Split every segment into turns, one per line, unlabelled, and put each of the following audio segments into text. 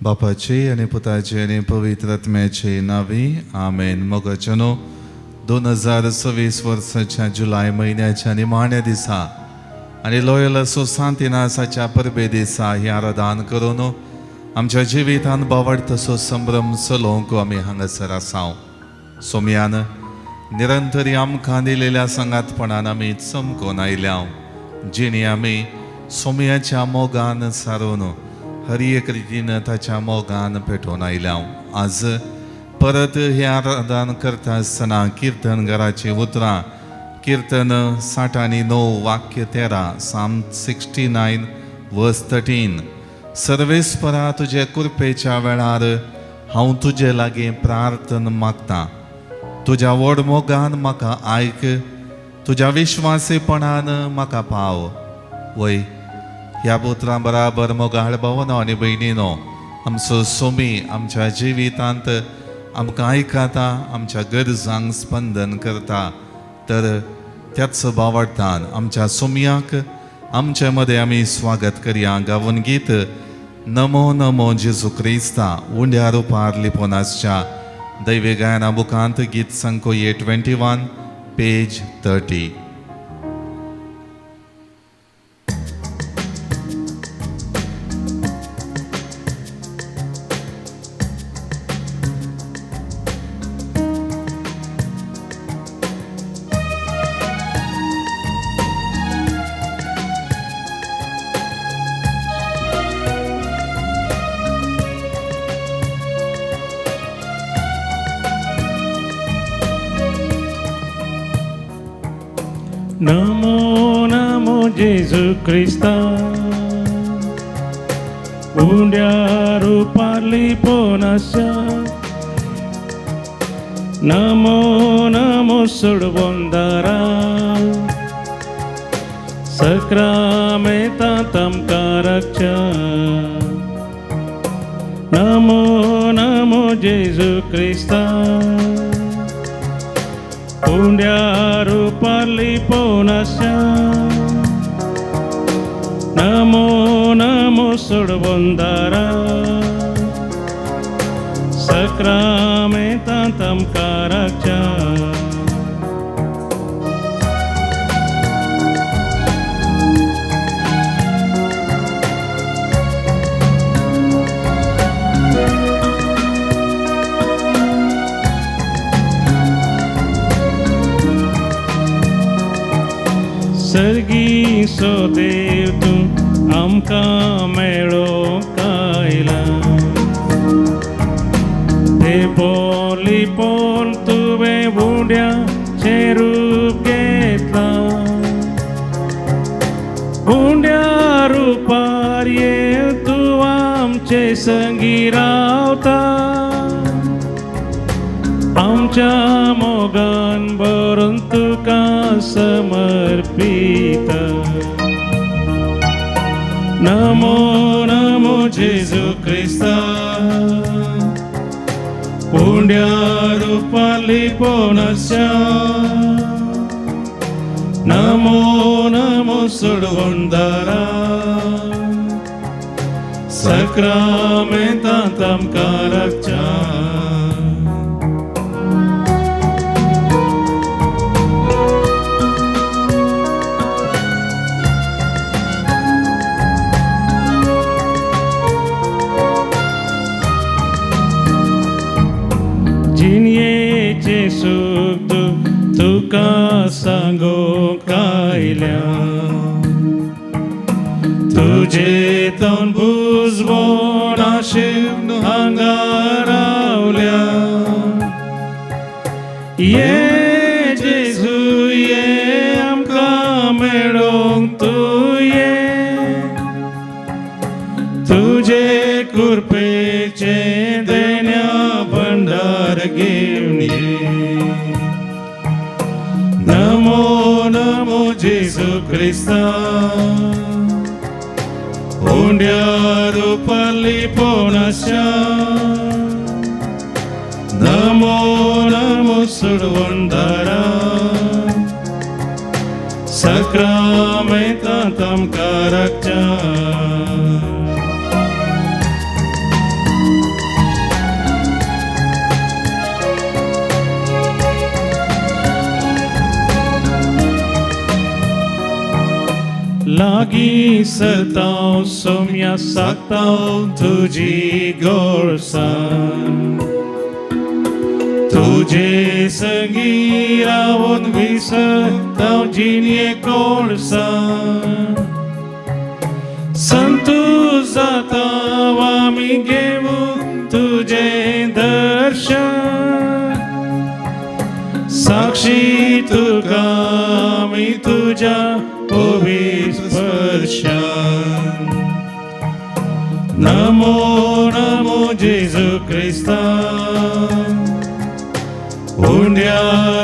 बापाचे आणि पुताचे आणि पवित्र आत्म्याचे नावे आमेन. मोगचनो 2026 वर्षाच्या जुलै महिन्याच्या निमाण्या दिसा आणि लोयला सुसांतिनासाच्या परबे दिसा हे आराधन करून आमच्या जिवितान बावड तसो संभ्रम चलोवंक आमी हांगासर आसाव. सोम्यान निरंतरी आमकां दिलेल्या संगातपणान आमी चमकोन आयल्या, जिणी आमी सोम्याच्या मोगान सारून हर एक रितीन ताच्या मोगान पेटोवन आयल्या. आज परत हे आराधन करता आसतना कीर्तन घराची उतरां कीर्तन 69 वाक्य 13 Psalm 69 verse 13. सर्वेस्परा तुजे कृपेच्या वेळार हांव तुजे लागीं प्रार्थना मागतां. तुज्या व्हड मोगान म्हाका आयक, तुज्या विश्वासीपणान म्हाका पाव. वय ह्या पुत्रां बराबर मोगाळ भावनो आनी भयणीनो, आमचो सोमी आमच्या जिवितांत आमकां आयकता, आमच्या गरजांक स्पंदन करता. तर त्याच बावडतान आमच्या सोमयाक आमचे मदें आमी स्वागत करया. गावन गीत नमो नमो जेजू क्रिस्ता उंड्या रुपार लिपोनासच्या दैवी गायना बुकांत गीत संख्या 21 पेज 30.
नमो नमो जेजू क्रिस्ता उंड्या रुपारली पोनाशा. नमो नमो सुडवंदारा सक्रामेता तमका रक्षा. नमो नमो जेजू क्रिस्ता उंड्या रुपारली पोनाशा. नमो नमो सुडवंदारा सक्रामेता तमका रक्षा. सर्गी सो देव तू आमकां मेळो कायला. ते बोली पोल तुवें उंड्याचे रूप घेतला. उंड्या रुपार ये तू आमचे संगी रावता. आमच्या मोगान भरून तुका समर्पित. नमो नमो जेजू क्रिस्ता उंड्या रुपारली पोनाशा. नमो नमो सुडवंदारा सक्रामेता तमका रक्षा. जिणयेचे सुख तुका सांगो कायल्या. तुजे तन भुजबण आशिव हांगा रावल्या. ये जेजू ये आमकां मेळोंक तूं ये. तुजे कृपेचे देण्या भंडार घेवन ये. नमो नमो जेजू क्रिस्ता उंड्या रुपारली पोनाशा. नमो नमो सुडवंदारा सक्रामेता तमका रक्षा. सताव सोम्या साताव तुझी गोडसाण तुझे संगी रावून विसरताव जिने गोडसाण संतू जाताव आमी घेऊन तुझे दर्शन साक्षी तुका आमी तुझ्या ओवी स्पर्शान नमो नमो जेजू क्रिस्ता हुंड्या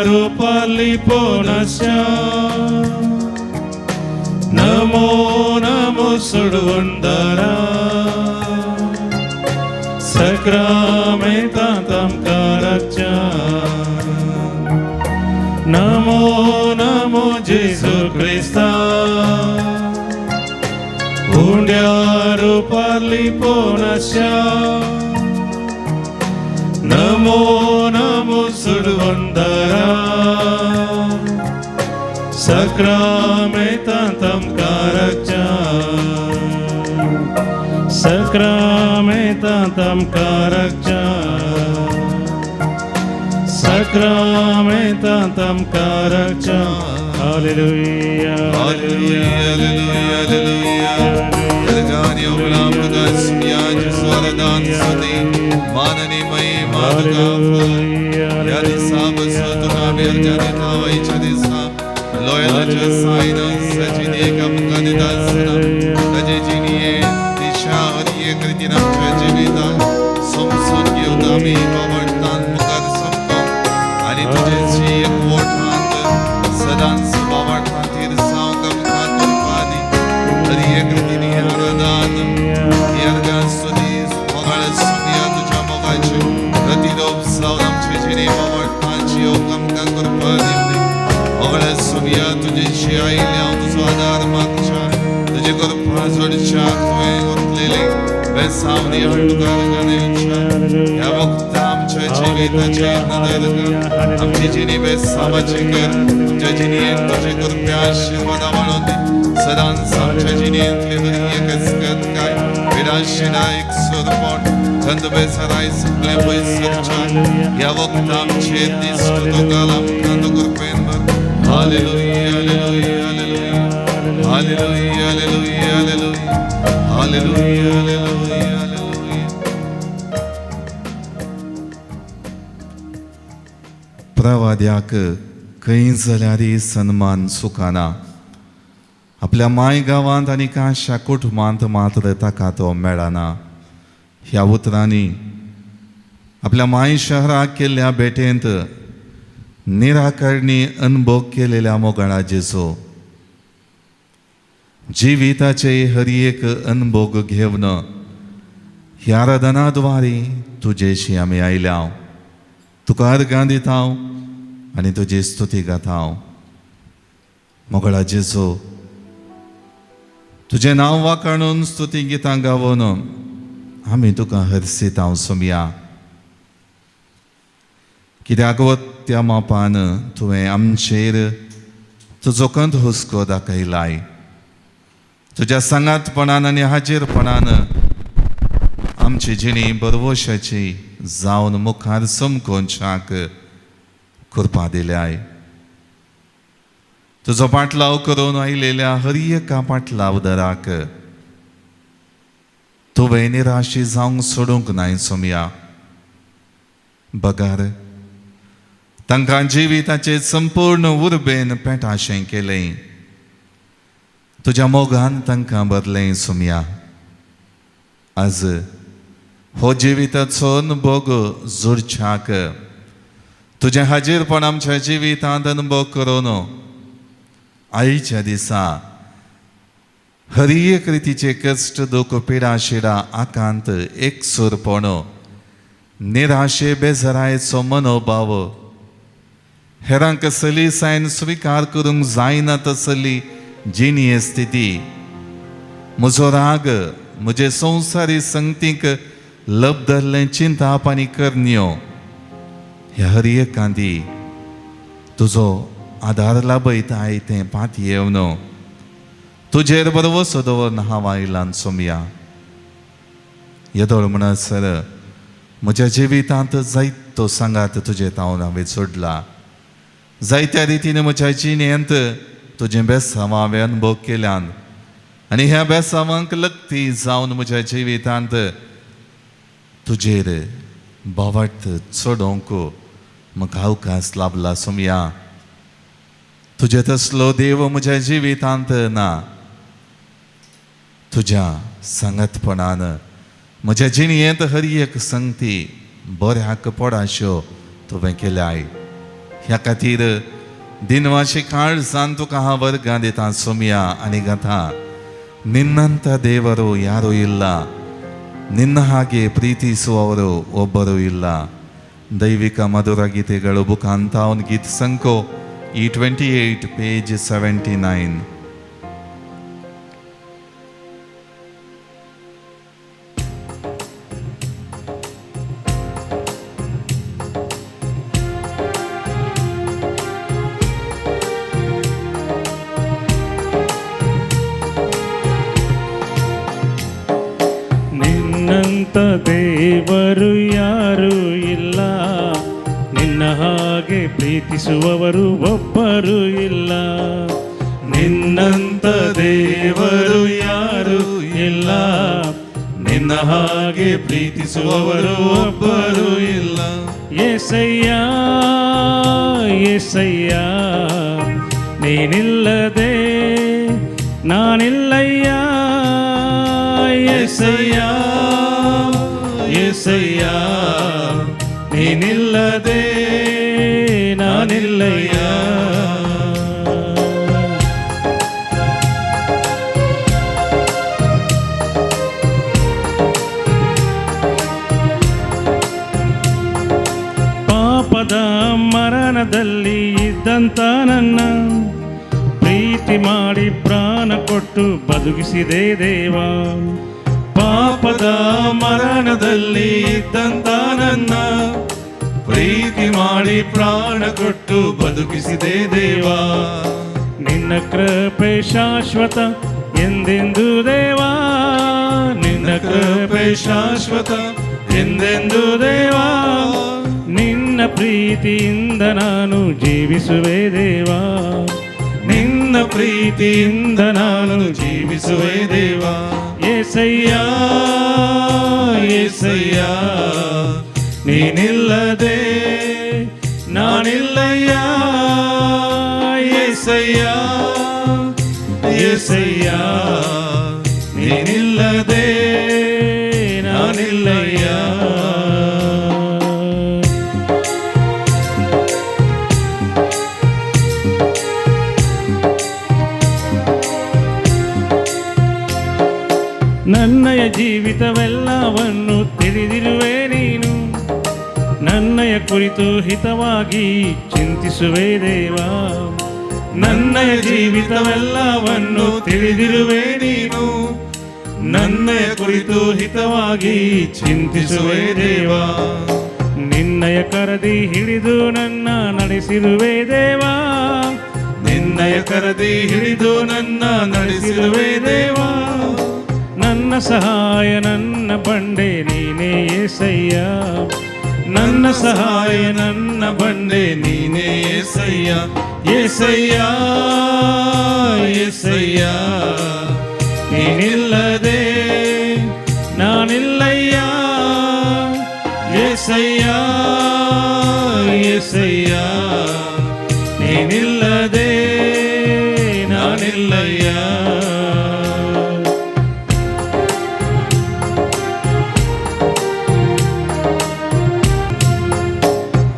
रूपाली पोनस्या नमो नमो सुडवंदरा सक्रामेंतांत आमकां रक्षा नमो नमो जेजू क्रिस्ता हुंड्या रूपाली पोनस्या नमो नमो सुडवंदरा सक्रामेंतांत आमकां रक्षा सक्रामेंतांत आमकां रक्षा सक्रामेंतांत आमकां रक्षा hallelujah hallelujah hallelujah
Ergani oğlam budas miyacı swaradan sudi manani mai maduga yani sabı sotuna bir jani tavai chadisa loyal jasayna sajini kam kadidasna tajijiniye disha hariye kritinam chajivita somson gyudami pavartan mukad samka ani tujhe si ekvortan sadan sabavartan tirsaun kam khatur padi hariye kritini aradan yargan sudis mogal sumya tuja mogachi ratilop saunam chajini pavartan chiyo kam kakur padi mogal sumya tujhe shiyai liaun swadar matcha tujhe kur pazod chak tue utlele besavni antukar gane ucha yavoktam chajivita chayna darga am chijini besamachikar chajini tujhe kur pyash vadavaloti sadan sam chajini tlihariye kaskat kai vidashina ik surpon kandu besarai sugle besarcha yavoktam chedis tutokalam kandu kur penbar hallelujah hallelujah hallelujah hallelujah hallelujah hallelujah hallelujah hallelujah hallelujah प्रवाद्याक खंय जाल्यारी सन्मान सुखाना आपल्या माय गांवांत आनी कांशा कुटुंबांत मात्र ताका तो मेळना ह्या उतरांनी आपल्या माय शहराक केल्ल्या भेटेंत निराकरणी अनुभव केलेल्या मोगाळा जेजो जिविताचे हर एक अनुभव घेवन ह्या आराधनाद्वारे तुजेशी आमी आयल्या तुका अर्गां दिता आनी तुजी स्तुती गाता मोगळा जेजो तुजें नांव वाखाणून स्तुती गितां गावून आमी तुका हरसिता सोमया कित्याक त्या मापान तुवें आमचेर तुजो कंत हुस्को दाखयलाय तुज्या सांगातपणान आनी हाजीरपणान आमची जिणी बरवशाची जावन मुखार समकोवच्याक कृपा दिल्याय तुजो पाटलाव करून आयलेल्या हर एका पाटलावदाराक तुवें निराशी जावंक सोडूंक नाय सोमया बगार तांकां जिविताचे संपूर्ण उर्बेन पेटाशें केलें तुज्या मोगान तांकां बरलें सोमया आज हो जिविताचो अनुभव जोडच्याक तुजें हाजीरपण आमच्या जिवितांत अनुभव करून आयच्या दिसा हर एक रितीचे कश्ट दुख पिडा शिडा आकांत एकसूरपण निराशे बेजरायेचो मनोभाव हेरांक सलीसायन स्विकार करूंक जायना तसली जिणीय स्थिती म्हजो राग म्हजे संवसारी संगतीक लबधरलें चिंताप आनी करण्यो ह्या हर एकांदी तुजो आधार लाभयताय तें पात येवन तुझेर बरोबर सदोवर नहावा इलान सोमया येदोळ म्हणसर म्हज्या जिवितांत जायतो सांगात तुजे तावन हांवें सोडला. जायत्या रितीन म्हज्या जिणेंत तुजें बेसांव हांवें अनुभव केल्यान आनी ह्या बेसांवांक लक्ती जावन म्हज्या जिवितांत तुजेर बोवाट चडोवंक म्हाका अवकाश लाभला सोमया. तुजे तसलो देव म्हज्या जिवितांत ना. तुज्या सांगतपणान म्हज्या जिणयेंत हर एक संगती बऱ्याक पडाश्यो तुवें केल्याय. ह्या खातीर दिनवाशी काळजान तुका हांव वर्गां दिता सोमया आनी गाता ನಿನ್ನಂಥ ದೇವರು ಯಾರೂ ಇಲ್ಲ, ನಿನ್ನ ಹಾಗೆ ಪ್ರೀತಿಸುವವರು ಒಬ್ಬರೂ ಇಲ್ಲ. ದೈವಿಕ ಮಧುರ ಗೀತೆಗಳು ಬುಕ್ ಅಂತ ಅವನ ಗೀತ ಸಂಕೋ E28 ಪೇಜ್ 79.
ನಿನ್ನಂಥ ದೇವರು ಯಾರೂ ಇಲ್ಲ, ನಿನ್ನ ಹಾಗೆ ಪ್ರೀತಿಸುವವರು ಒಬ್ಬರು ಇಲ್ಲ. ನಿನ್ನಂಥ ದೇವರು ಯಾರೂ ಇಲ್ಲ, ನಿನ್ನ ಹಾಗೆ ಪ್ರೀತಿಸುವವರು ಒಬ್ಬರು ಇಲ್ಲ. యేసయ్య యేసయ్య ನೀನಿಲ್ಲದೆ ನಾನಿಲ್ಲಯ್ಯ. యేసయ్య యేసయ్య ನೀನಿಲ್ಲದೆ ನಾನಿಲ್ಲಯ್ಯ. ಪಾಪದ ಮರಣದಲ್ಲಿ ಇದ್ದಂತ ನನ್ನ ಪ್ರೀತಿ ಮಾಡಿ ಪ್ರಾಣ ಕೊಟ್ಟು ಬದುಕಿಸಿದೆ ದೇವ. ಪಾಪದ ಮರಣದಲ್ಲಿ ಇದ್ದಂತ ನನ್ನ ಪ್ರೀತಿ ಮಾಡಿ ಪ್ರಾಣ ಕೊಟ್ಟು ಬದುಕಿಸಿದೆ ದೇವ. ನಿನ್ನ ಕೃಪೆ ಶಾಶ್ವತ ಎಂದೆಂದು ದೇವ, ನಿನ್ನ ಕೃಪೆ ಶಾಶ್ವತ ಎಂದೆಂದು ದೇವ. ನಿನ್ನ ಪ್ರೀತಿಯಿಂದ ನಾನು ಜೀವಿಸುವೆ ದೇವ, ನಿನ್ನ ಪ್ರೀತಿಯಿಂದ ನಾನು ಜೀವಿಸುವೆ ದೇವ. యేసయ్య యేసయ్య ನೀನಿಲ್ಲದೆ ನಾನಿಲ್ಲಯ್ಯ. యేసయ్య యేసయ్య ನೀನಿಲ್ಲದೆ ನಾನಿಲ್ಲಯ್ಯ. ನನ್ನಯ ಜೀವಿತವೆಲ್ಲವನ್ನು ತಿಳಿದಿರುವೆ ನೀನು, ನನ್ನಯ ಕುರಿತು ಹಿತವಾಗಿ ಚಿಂತಿಸುವೆ ದೇವ. ನನ್ನಯ ಜೀವಿತವೆಲ್ಲವನ್ನು ತಿಳಿದಿರುವೆ ನೀನು, ನನ್ನಯ ಕುರಿತು ಹಿತವಾಗಿ ಚಿಂತಿಸುವೆ ದೇವ. ನಿನ್ನಯ ಕರದಿ ಹಿಡಿದು ನನ್ನ ನಡೆಸಿರುವೆ ದೇವ, ನಿನ್ನಯ ಕರದಿ ಹಿಡಿದು ನನ್ನ ನಡೆಸಿರುವೆ ದೇವ. ನನ್ನ ಸಹಾಯ ನನ್ನ ಬಂಡೆ ನೀನೇ యేసయ్య, ನನ್ನ ಸಹಾಯ ನನ್ನ ಬಂಡೆ ನೀನೇ యేసయ్య. యేసయ్య యేసయ్య ನೀನಿಲ್ಲದೆ ನಾನಿಲ್ಲಯ್ಯ. యేసయ్య యేసయ్య ನೀನಿಲ್ಲದೆ ನಾನಿಲ್ಲಯ್ಯ.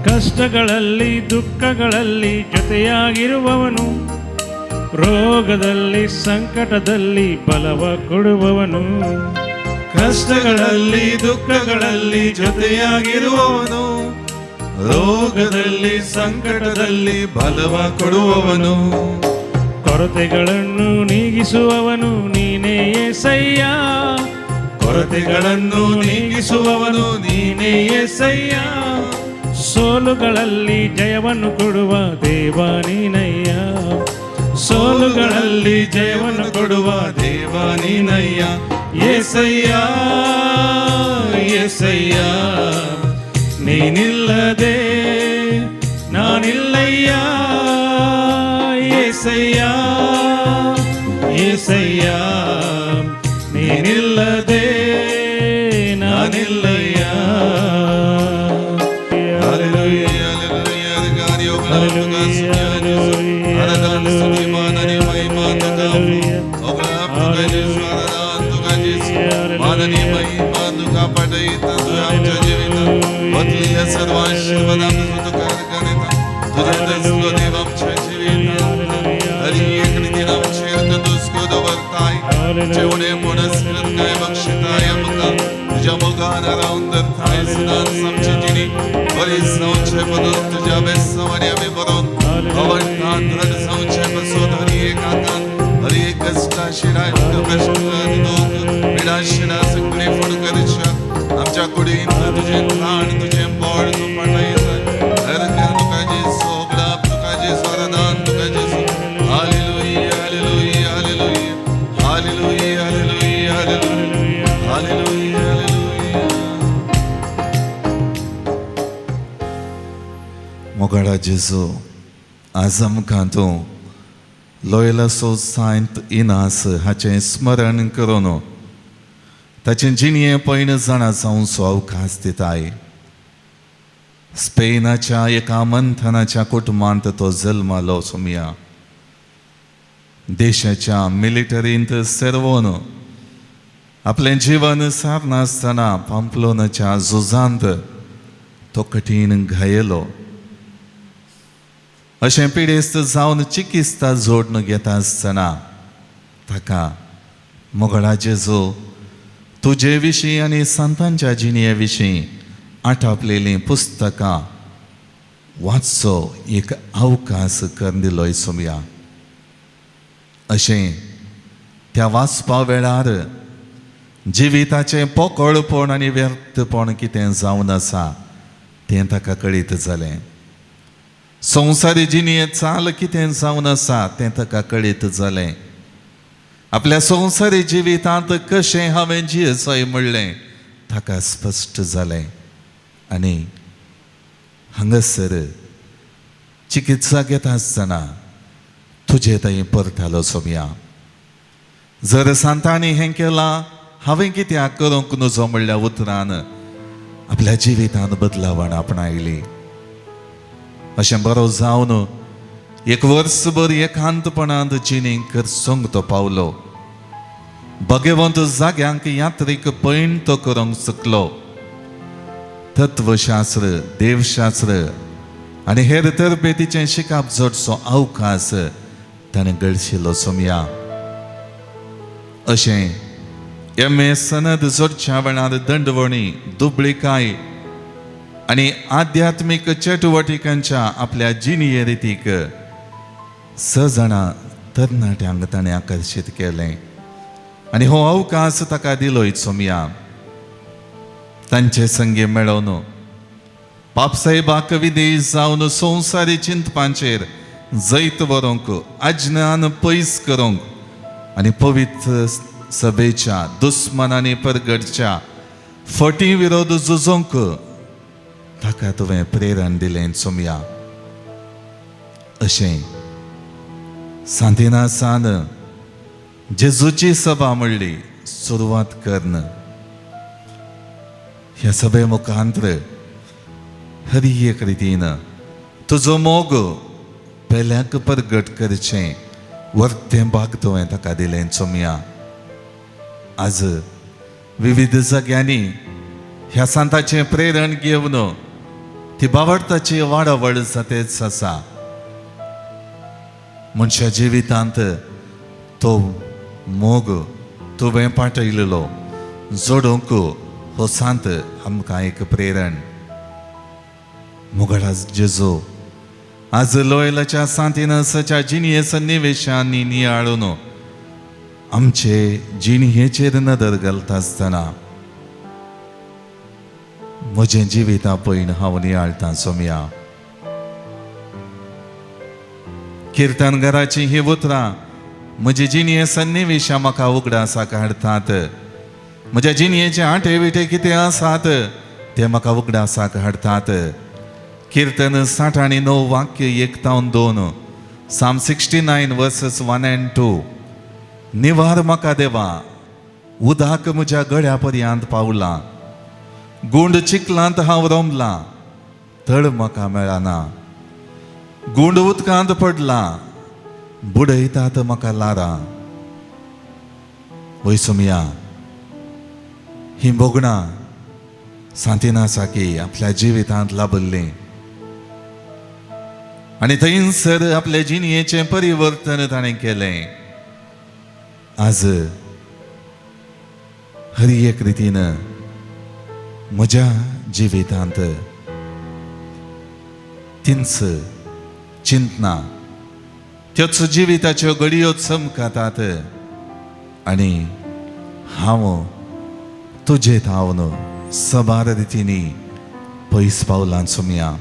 ಕಷ್ಟಗಳಲ್ಲಿ ದುಃಖಗಳಲ್ಲಿ ಜೊತೆಯಾಗಿರುವವನು, ರೋಗದಲ್ಲಿ ಸಂಕಟದಲ್ಲಿ ಬಲವ ಕೊಡುವವನು. ಕಷ್ಟಗಳಲ್ಲಿ ದುಃಖಗಳಲ್ಲಿ ಜೊತೆಯಾಗಿರುವವನು, ರೋಗದಲ್ಲಿ ಸಂಕಟದಲ್ಲಿ ಬಲವ ಕೊಡುವವನು. ಕೊರತೆಗಳನ್ನು ನೀಗಿಸುವವನು ನೀನೇ యేసయ్య, ಕೊರತೆಗಳನ್ನು ನೀಗಿಸುವವನು ನೀನೇ యేసయ్య. ಸೋಲುಗಳಲ್ಲಿ ಜಯವನ್ನು ಕೊಡುವ ದೇವ ನೀನಯ್ಯ, ಸೋಲುಗಳಲ್ಲಿ ಜಯವನ್ನು ಕೊಡುವ ದೇವ ನೀನಯ್ಯ ಏಸಯ್ಯ ಏಸಯ್ಯ ನೀನಿಲ್ಲದೆ ನಾನಿಲ್ಲಯ್ಯ ಏಸಯ್ಯ ಏಸಯ್ಯ ನೀನಿಲ್ಲದೆ ನಾನಿಲ್ಲಯ್ಯ
जेवढे मोनस्कर काय बक्षिताय मुका तुझ्या मुखाना राहून तर थाय सुदान समची जिनी बरी संचय बदल तुझ्या बेसवाने आम्ही बरोन अवंतान धड संचय बसोत हरी एकाकान हरी एक कष्टा शिराय कष्ट दुख विडाशिना सगळे फडकरच्या आमच्या कुडीन तुझे प्राण तुझे बोड तू पटायचा हर कर तुकाजे सोगडा तुकाजे स्वरदान तुकाजे hallelujah hallelujah hallelujah Hallelujah, hallelujah, hallelujah, hallelujah, hallelujah. Mogada Jesu, आज आमकां तूं लोयला सो सायंत इनास हाचें स्मरण करून ताचें जिणें पयण जाणा जावन सो अवकाश दिताय. स्पेनाच्या एका मंथनाच्या कुटुंबांत तो जल्मालो सोमिया. देशाच्या मिलिटरींत सेरवून आपलें जीवन सारनासतना पांपलोनाच्या झुजांत तो कठीण घायलो. अशें पिडेस्त जावन चिकित्सा जोडून घेता आसतना ताका मोगडा जेजू तुजे विशीं आनी संतांच्या जिणे विशीं आटापलेलीं पुस्तकां वाचचो एक अवकाश करून दिलोय सोमया. अशें त्या वाचपा वेळार जिविताचें पोकळपण आनी व्यर्थपण कितें जावन आसा तें ताका कळीत जालें. संवसारी जिणेंत चाल कितें जावन आसा तें ताका कळीत जालें. आपल्या संवसारी जिवितांत कशें हांवें जियेचोय म्हणलें ताका स्पश्ट जालें. आनी हांगासर चिकित्सा घेता आसतना तुजे थंय परतालो सोमया. जर सांतांनी हें केलां हांवें कित्याक करूंक नजो म्हणल्या उतरान आपल्या जिवितांत बदलावण आपणायली. अशें बरो जावन एक वर्सभर एकांतपणांत जिणेक सोंग तो पावलो. भगवंत जाग्यांक यात्रेक पैण तो करूंक शकलो. तत्वशास्त्र देवशास्त्र आनी हेर तरबेतीचें शिकप जोडचो अवकाश ताणें गळशिल्लो सोमया. अशें एम.ए. सनद जोडच्या वेळार दंडवणी दुबळीकाय आनी आध्यात्मीक चटवटिकांच्या आपल्या जिणये रितीक 6 जाणां तरणाट्यांक ताणें आकर्शीत केलें. आनी हो अवकाश ताका दिलोय सोमया. तांचे संगी मेळोवन बापसाहेबाक विदेश जावन संवसारी चिंतपांचेर जैत व्हरूंक अज्ञान पयस करूंक आनी पवित्र सभेच्या दुस्मनांनी परगडच्या फटी विरोध झुजोंक ताका तुवें प्रेरण दिलें सोमया. अशें सांतिनासान जेजूची सभा म्हणली सुरवात करन. ह्या सभे मुखांतर हर एक रितीन तुजो मोग पेल्याक परगट करचें वर्तें भाग तुवें ताका दिलें सोमया. आज विविध जाग्यांनी ह्या सांताचें प्रेरण घेवन ती बावडताची वाडवड जातेच आसा. मनशा जिवितांत तो मोग तुवें पाठयलेलो जोडूंक हो सांत आमकां एक प्रेरण. मोगडा जेजू आज लोयलाच्या सांतिनासाच्या जिणये सन्निवेशांनी नियाळून आमचे जिणयेचेर नदर घालता आसतना म्हजें जिविता पयन हांव नियाळटां सोमया. कीर्तनगाराची ही उतरां म्हजी जिणये सन्निविशां म्हाका उगडासा काडटात. म्हज्या जिणयेचे आटे विटे कितें आसात ते म्हाका उगडासा काडटात. कीर्तन 69 वाक्य 1-2. Psalm 69 verses 1 and 2. निवार म्हाका देवा, उदक म्हज्या गळ्या पर्यंत पावला. गुंड चिखलांत हांव रोमला, तळ म्हाका मेळना. गुंड उदकांत पडला, बुडयतात म्हाका लारा. वय सुमया, ही बोगणां सांतिना की आपल्या जिवितांत लाभल्लीं आनी थंयसर आपल्या जिणयेचें परिवर्तन ताणें केलें. आज हर एक रितीन म्हज्या जिवितांत तींच चिंतना त्योच जिविताच्यो घडयो चमकतात आनी हांव तुजेत हांवन सबार रितीनी पयस पावलां सुमया.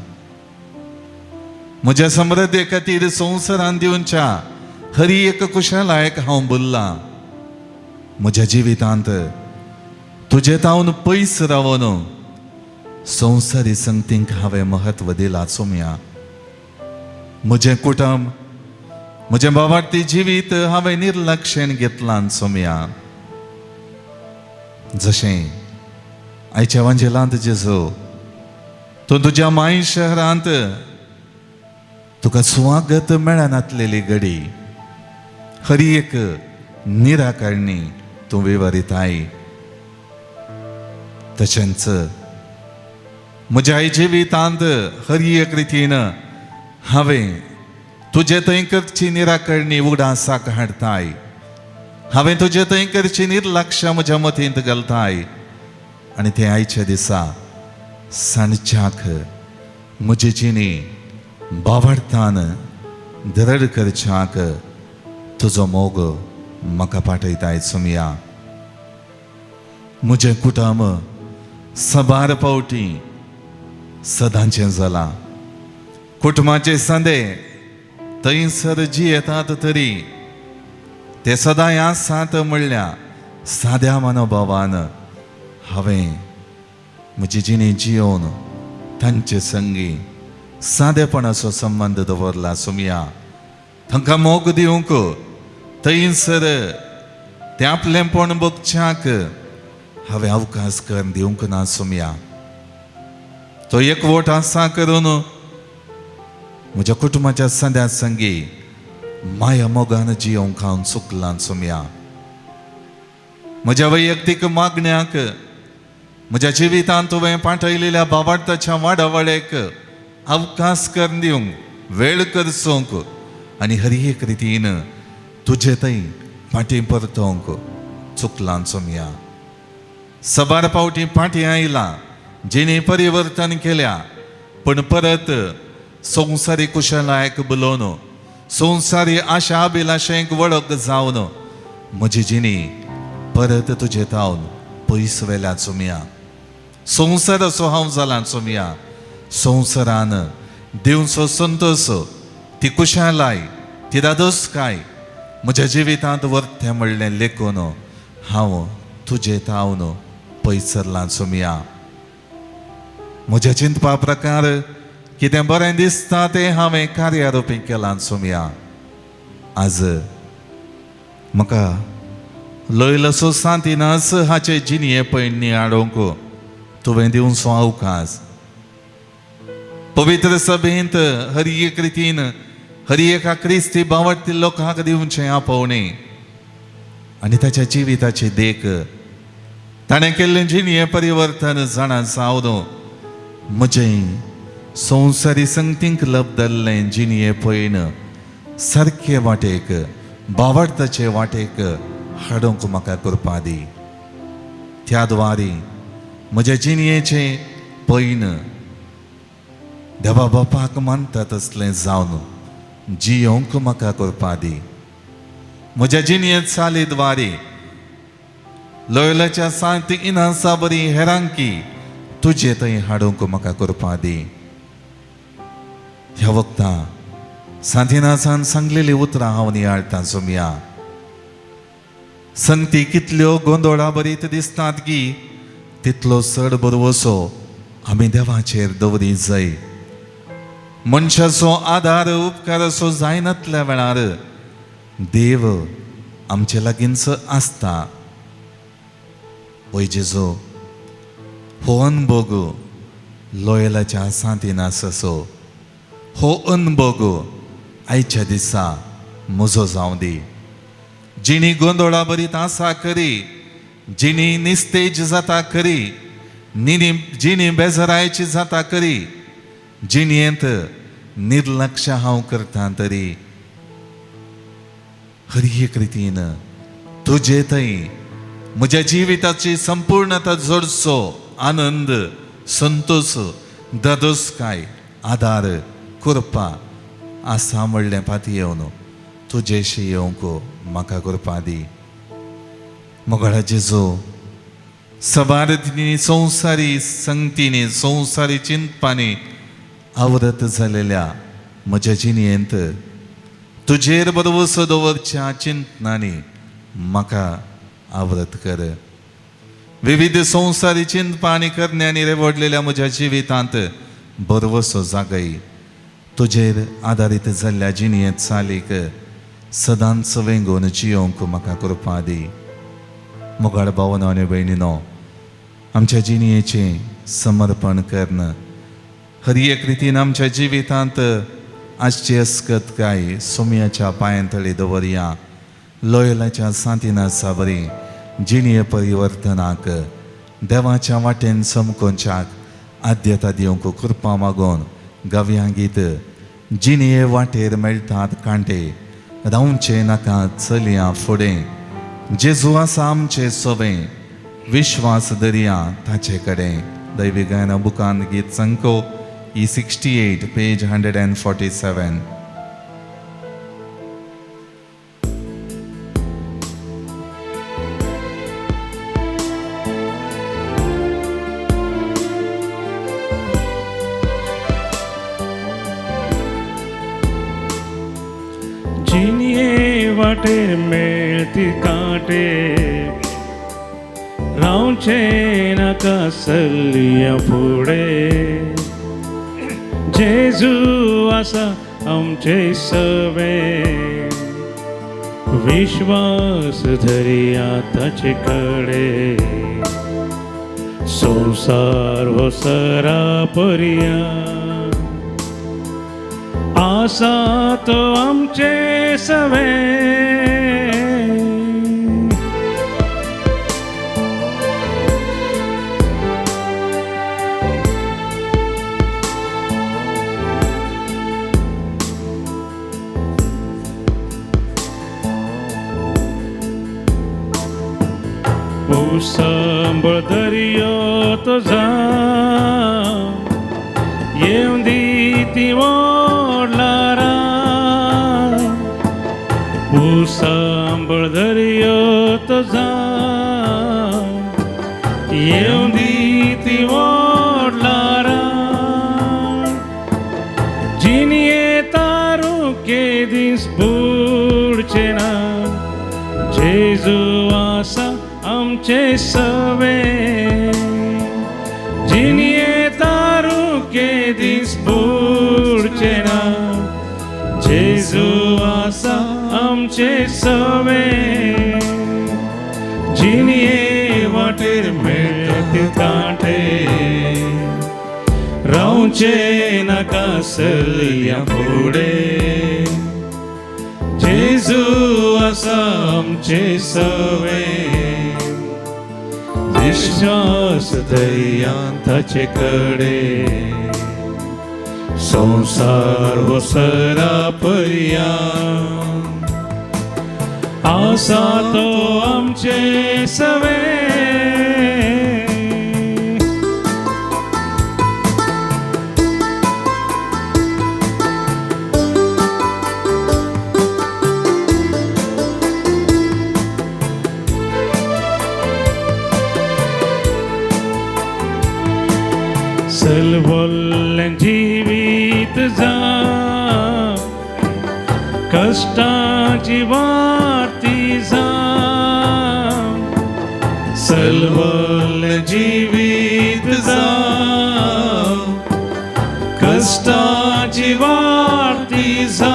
म्हज्या समृद्धे खातीर संवसारान दिवच्या हर एक कुशलायक हांव बुरला. म्हज्या जिवितांत तुजेत हांवन पयस रावन संवसारी संगतींक हांवें महत्व दिलां सुमया. म्हजें कुटुंब, म्हजें बाबार्थी जिवीत हांवें निर्लक्षेन घेतलां सुमया. जशें आयच्या वांजेलांत जेजो तूं तुज्या माय शहरांत तुका स्वागत मेळनातलेली घडी हर एक निराकारणी तूं विवरिताय. तशेंच म्हज्या जिवितांत हर एक रितीन हांवें तुजे थंय करची निराकरणी उगडासाक हाडताय. हांवें तुजे थंय करची निर्लक्ष म्हज्या मतींत घालताय आनी ते आयच्या दिसा सांच्याक म्हजी जिणी बावडतान दरड करच्याक तुजो मोग म्हाका पाठयताय सुमया. म्हजें कुटुंब सबार पावटी सदांचें जालां. कुटुंबाचे संदे थंयसर जी येतात तरी ते सदां आसात म्हणल्या साद्या मनोभावान हांवें म्हजी जिणी जियोवन तांचे संगी सादेपणाचो संबंध दवरला सुमया. तांकां मोग दिवंक थंयसर ते आपलेंपण भोगच्याक हांवें अवकाश करून दिवंक ना सुमया. तो एकवट आसा करून म्हज्या कुटुंबाच्या सद्या संगी माया मोगान जियोवंक हांव चुकलां सुमया. म्हज्या वैयक्तीक मागण्याक म्हज्या जिवितांत तुवें पाठयलेल्या बाबार्थाच्या वाडावळेक अवकाश करून दिवंक वेळ करचोंक आनी हर एक रितीन तुजे थंय फाटीं परतोवंक चुकलां सुमया. सबार पावटी फाटीं आयलां, जिणे परिवर्तन केल्या, पण परत संवसारी कुशलायक बुलोवन संवसारी आशा अभिलाशेक वळख जावन म्हजी जिणी परत तुजे तावन पयस वेल्या सुमया. संवसार असो हांव जालां सुमया. संवसारान दिवचो संतोष, ती कुशलाय, ती दादोसकाय म्हज्या जिवितांत वर्थे म्हणलें लेखून हांव तुजे तावन पयस सरलां सुमया. म्हज्या चिंतपा प्रकार कितें बरें दिसता तें हांवें कार्यारूपी केलां सुमया. आज म्हाका लोयलसो सांतिनास हाचे जिणये पैणी हाडूंक तुवें दिवचो अवकाश. पवित्र सभेंत हर एक रितीन हर एका क्रिस्ती बावडटी लोकांक दिवचें आपोवणें आनी ताच्या जिविताची देख ताणें केल्लें जिणये परिवर्तन जाणा जावन म्हजें संवसारी संगतींक लबदल्लें जिणये पळयन सारके वाटेक बावडताचे वाटेक हाडूंक म्हाका कृपा दी. त्या द्वारे म्हज्या जिणयेचे पैन देवा बापाक मानता तसलें जावन जियोंक म्हाका कृपा दी. म्हज्या जिणये चाली द्वारे लोयलाच्या सांती इनासा बरी हेरांकी तुजे थंय हाडूंक म्हाका कृपा दी. ह्या वक्ता सांतिनासान सांगलेली उतरां हांव नियाळटां सुमया. संगती कितल्यो गोंदोळा बरीत दिसतात की तितलो चड बरवसो आमी देवाचेर दवरी जाय. मनशाचो आदार उपकार असो जायनातल्या वेळार देव आमचे लागींच आसता. ओय जेजो, हो अनभोग लोयलाच्या सांतिनास असो, हो अनभोग आयच्या दिसा म्हजो जावं दी. जिणी गोंदोळा बरीत आसा करी, जिणी निस्तेज जाता करी, जिणी बेजारायची जाता करी, जिणयेंत निर्लक्ष हांव करता तरी हर एक रितीन तुजे थंय म्हज्या जिविताची संपूर्णता जोडचो आनंद, संतोष, दादोसकाय, आदार, कृपा आसा म्हणलें पाती येवन तुजेशी येवंक म्हाका कृपा दी. मोगळा जेजो, सवारतींनी संवसारी संगतींनी संवसारी चिंतपांनी आवरत जालेल्या म्हज्या जिणयेंत तुजेर बरवसो दवरच्या चिंतनांनी म्हाका आवरत कर. विविध संवसारी चिंतपांनी करण्यांनी रेवडलेल्या म्हज्या जिवितांत बरवसो जागय. तुजेर आदारीत जाल्ल्या जिणयेंत चालीक सदांच वेंगून जियोंक म्हाका कृपा दी. मोगाळ भावनो आनी भयणीनो, आमच्या जिणयेचें समर्पण करण हर एक रितीन आमच्या जिवितांत आजची अस्कतकाय सुमयाच्या पांयांतळी दवरया. लोयलाच्या सांतिनासा बरी जिणये परिवर्तनाक देवाच्या वाटेन समकोवच्याक आद्यता दिवंक कृपा मागोवन गावया गीत. जिणये वाटेर मेळटात कांटे, रावचे नाका चलया फुडें. जेजू आसा आमचे सोबें, विश्वास दर्या ताचे कडेन. दैवी गायना बुकान गीत संको E68 पेज 147.
जिणये वाटेर मेळती कांटे, रावचे नाका चलया फुडें. जेजू आसा आमचे सवें, विश्वास धरिया ताचे कडेन. संवसार हो सरा पर्या आसा तो आमचे सवें. सांबळ दर्यो तो जा येऊन दी ती ओडलारा. सांबळ दर्यो तो जा येऊन दी ती ओडलारा. जिणये तारू के दीस बुडचे ना, जेजू आसा आमचे सवें. जिणये तारू के दीस बुडचे ना, जेजू आसा आमचे सवें. जिणये वाटेर मेळटे कांटे, रावचे नाका चलया फुडें. जेजू आसा आमचे सवें, विश्वास दर्या ताचे कडेन. संवसार हो सरा पर्या आसा तो आमचे सवें. चल बोल्लें जिवीत जा कष्टाची वार्ती जा सलवल जीवित जा कष्टाची वार्ती जा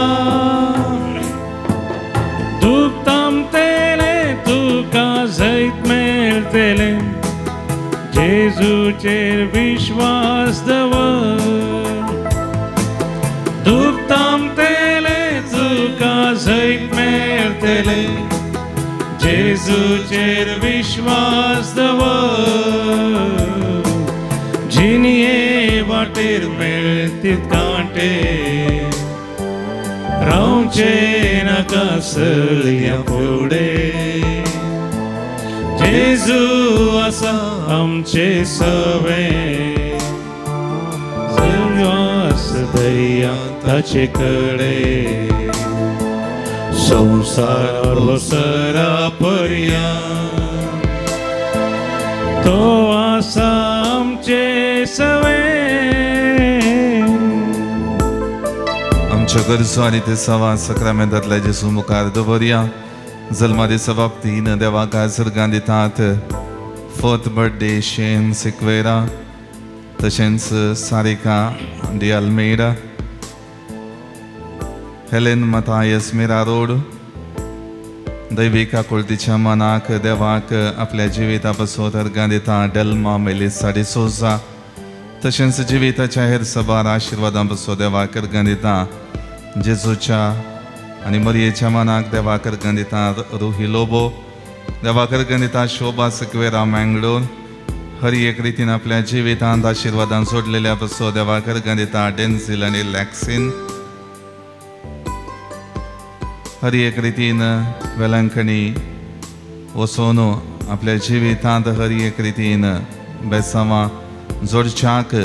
दुःख थांबतेले तुका जैत मेळतेले जेजूचेर विश्वास दवर दुःख थांबतेले तुका जैत मेळतेले जेजूचेर विश्वास दवर जिनिये वाटेर मेळतीत कांटे रावचे नाका सल्या फुडें जेजू आसा आमचे सवे सर्वास दया ताचे कडे संसार सरा पर्यंत तो आसा आमचे सवे
आमच्या गरजो आनी ते सवा सक्रामेंतांतल्या जेजू मुखार दवरया जल्मा दिसा बाबतीन देवाक आसर्गां दितात फोर्थ बर्थडे शेन सिक्वेरा तशेंच Sarika de Almeida Helen Mathias मेरा रोड दैवीक आकुलतीच्या मनाक देवाक आपल्या जिविता पासून अर्गां दिता डेल्मा मेलिसा डिसोजा तशेंच जिविताच्या हेर सबार आशिर्वादां पासून देवाक अर्गां दिता जेजूच्या आनी मरयेच्या मनाक देवाक अर्गां दिता रुही लोबो देवाक अर्गां दिता शोभा सिक्वेरा मँगलोर हर एक रितीन आपल्या जिवितांत आशिर्वादां जोडलेल्या पासून देवाक अर्गां दिता डेन्झिल आनी लॅक्सिन हर एक रितीन वेलंकणी वचून आपल्या जिवितांत हर एक रितीन बेसांवां जोडच्याक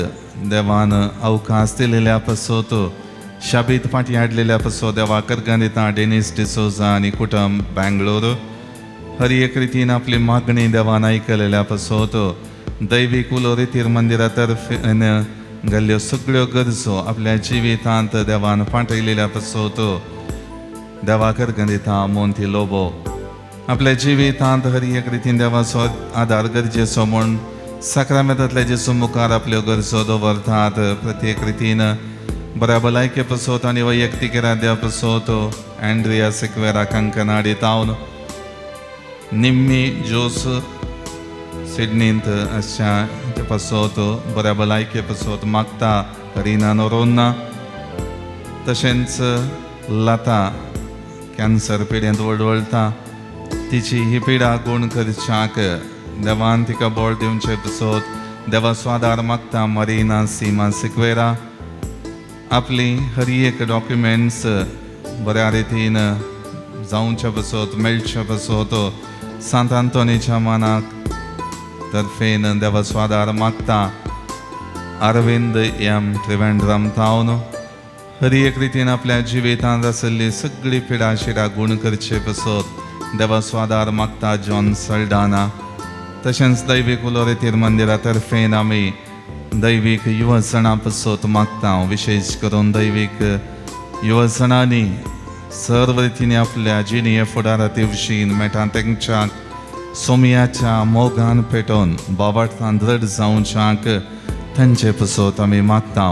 देवान अवकाश दिलेल्या पासून शाबीत फाटी हाडलेल्या पासून देवाक अर्गां दिता डेनिस डिसोजा आनी कुटुंब बँगलोर हर एक रितीन आपली मागणी देवान आयकलेल्या पासून दैवीक उलो रितीर मंदिरा तर्फेन गेल्ल्यो सगळ्यो गरजो आपल्या जिवितांत देवान फाटयलेल्या पासून देवाक अर्गां दिता मोंती लोबो आपल्या जिवितांत हर एक रितीन देवाचो आदार गरजेचो म्हूण सक्रामेंतांतल्या जेजू मुखार आपल्यो गरजो दवरतात प्रत्येक रितीन बऱ्या भलायके पासून आनी वैयक्तीक इराद्या पासून अँड्रिया सिक्वेरा कंकनाडी टावन निम्मी जोस सिडनींत अशा पासून बऱ्या भलायके पासून मागता रिना नोरोन्ना तशेंच लता कॅन्सर पिडेंत वळवळटा तिची ही पिडा गूण करच्याक देवान तिका बळ दिवचे पासून देवाचो आदार मागता मरिना सीमा सिक्वेरा आपली हर एक डॉक्युमेंट्स बऱ्या रितीन जावच्या पासून मेळच्या पासून सांत आंतोनीच्या मनाक तर्फेन देवाचो आदार मागता अरविंद एम त्रिवेंद्रम टावन हर एक रितीन आपल्या जिवितांत आसली सगळी पिडा शिडा गूण करचे पासून देवाचो आदार मागता जॉन सल्डाना तशेंच दैवीक उलो रितीर मंदिरा तर्फेन आमी दैवीक युवजणां पासून मागता विशेश करून दैवीक युवजणांनी सर्व रितीने आपल्या जिणेये फुडारात येवशीन मेळटा तेंच्याक सोमयाच्या मोगान पेटोवन बाबार्थान दृढ जावच्याक तांचे पासून आमी मागता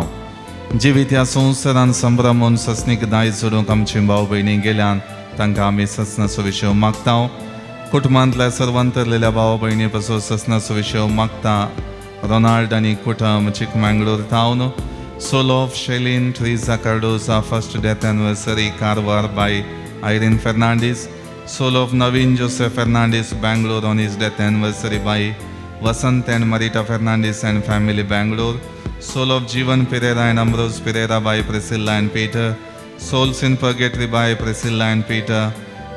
जिवीत ह्या संवसारान संभ्रमून सस्नीक दाय जोडूंक आमची भाव भयणी गेल्यान तांकां आमी ससनाचो विशय मागता कुटुंबांतल्या सर्वांतरलेल्या भाव भयणी पासून ससनाचो विशय मागता रोनाल्ड आनी कुटुंब चिकमंगळूर टावन soul of Shelin Trija Cardoza first death anniversary Karwar by Irene Fernandes soul of Naveen Joseph Fernandes Bangalore on his death anniversary by Vasant and Marita Fernandez and family Bangalore. Soul of Jeevan Pereira and Ambrose Pereira by Priscilla and Peter. Souls in Purgatory by Priscilla and Peter.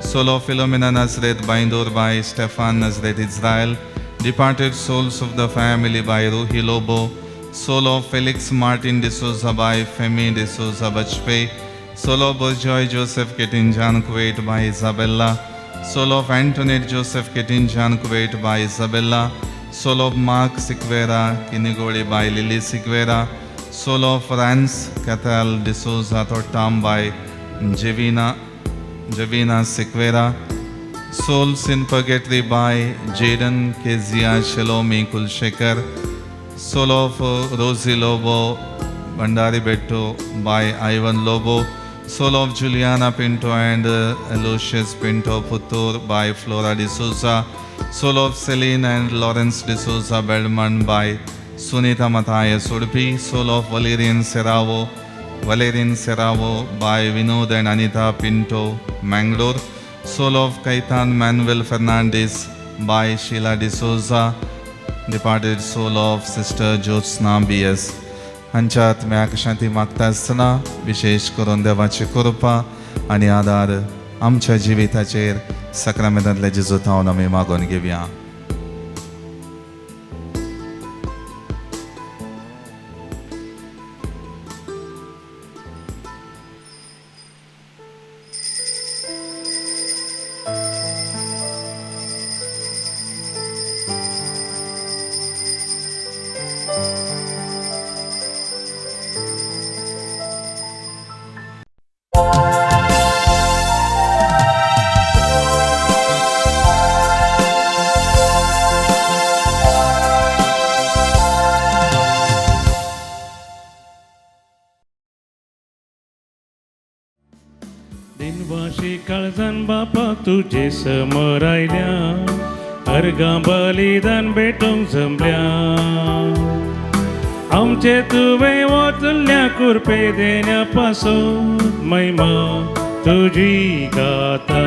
Soul of Philomena Nazareth Bindur by Stefan Nazareth Israel. Departed souls of the family by Ruhi Lobo. Soul of Felix Martin D'Souza by Femi D'Souza Bajpe. Soul of Bojoy Joseph Ketinjan Kuwait by Isabella. Soul of Antoinette Joseph Ketinjan Kuwait by Isabella. Soul of Mark Sikvera Kinigoli by Lily Sikvera. Soul of Rance Cathal D'Souza Thotam by Jevina Javina Sequeira. Souls in Purgatory by Jaden Kezia Shalomi Kulshekar. Soul of Rosie Lobo Bandari Betto by Ivan Lobo. Soul of Juliana Pinto and Aloysius Pinto Puttur by Flora de Souza. Soul of Celine and Lawrence de Souza Belmont by Sunita Matthias Udupi. Soul of Valerian Serravo by Vinod and Anita Pinto Mangalore. Soul of Kaitan Manuel Fernandez by Sheila de Souza. Departed soul of Sister Jyotsna B.S. हांच्या आत्म्याक शांती मागता आसतना विशेष करून देवाची कृपा आनी आदार आमच्या जिविताचेर सक्रामेंतांतले जेजू थावन आमी मागून घेवया.
दिनवाशी काळजान बापा तुझे समोर आयल्या अर्गां बलिदान भेटोंक जमल्या आमचे तुवें वचल्या कुरपे देण्या पासून महिमा तुजी गाता.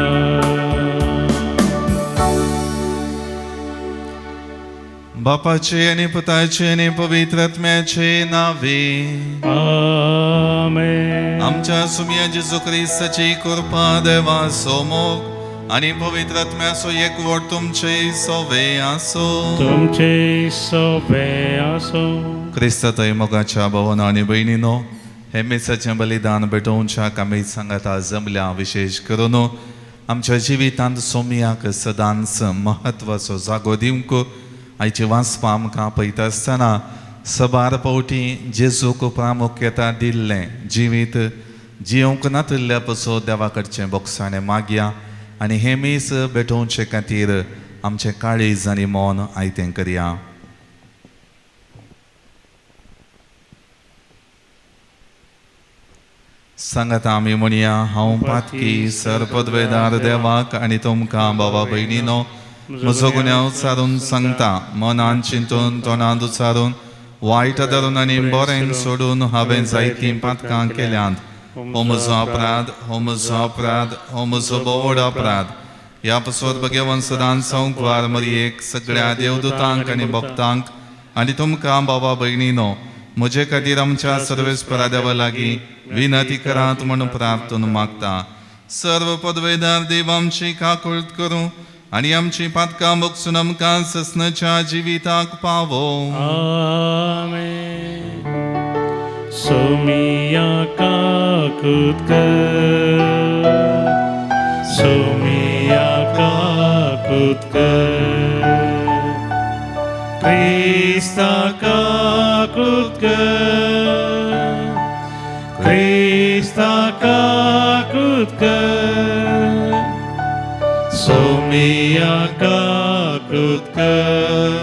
बापाचे आनी पुताचे आनी पवित्र आत्म्याचे नावे
आमेन.
आमच्या सुमिया जेजू ख्रिस्ताची कृपा देवा सोमोग आनी पवित्र आत्म्याचो एकवट तुमचे सोवे आसो.
तुमचे सोबे आसो.
क्रिस्तांतय मोगाच्या भवन आनी भयणीनो हे मेसाचें बलिदान भेटोवच्याक आमी सांगाता जमल्या. विशेष करून आमच्या जिवितांत सोमियाक सदांच महत्वाचो जागो दिवंक आयची वाचपां आमकां पळयता आसतना सबार पावटी जेजूक प्रामुख्यता दिल्लें जिवीत जियोंक नातिल्ल्या पासून देवा कडचें बोगसाणें मागया आनी हे मीस भेटोवचे खातीर आमचें काळीज आनी मौन आयतें करया. सांगाता आमी म्हणया हांव पातकी सरपदवेदार देवाक आनी तुमकां बाबा भयणीनो म्हजो गुन्यांव उचारून सांगता. मनान चिंतून तोंडांत उचारून वायट धरून आनी बरें सोडून हांवें जायतीं पातकां केल्यांत. हो म्हजो अपराध, हो म्हजो अपराध, हो म्हजो बोड अपराध. ह्या पासून भगवान सदांच संकवार मरयेक सगळ्या देवदूतांक आनी भक्तांक आनी तुमकां बाबा भयणीनो म्हजे खातीर आमच्या सर्वेस्परा देवा लागीं विनंती करात म्हणून प्रार्थना मागता. सर्व पदवेदार देव आमची काकूळट करूं आनी आमची पातकां बगसून आमकां ससनाच्या जिविताक पावो.
आमेन. सोमिया काकूट कर, सोमिया काकूट कर, क्रिस्ता काकूट कर, क्रिस्ता काकूट कर, सोमिया काकूट कर,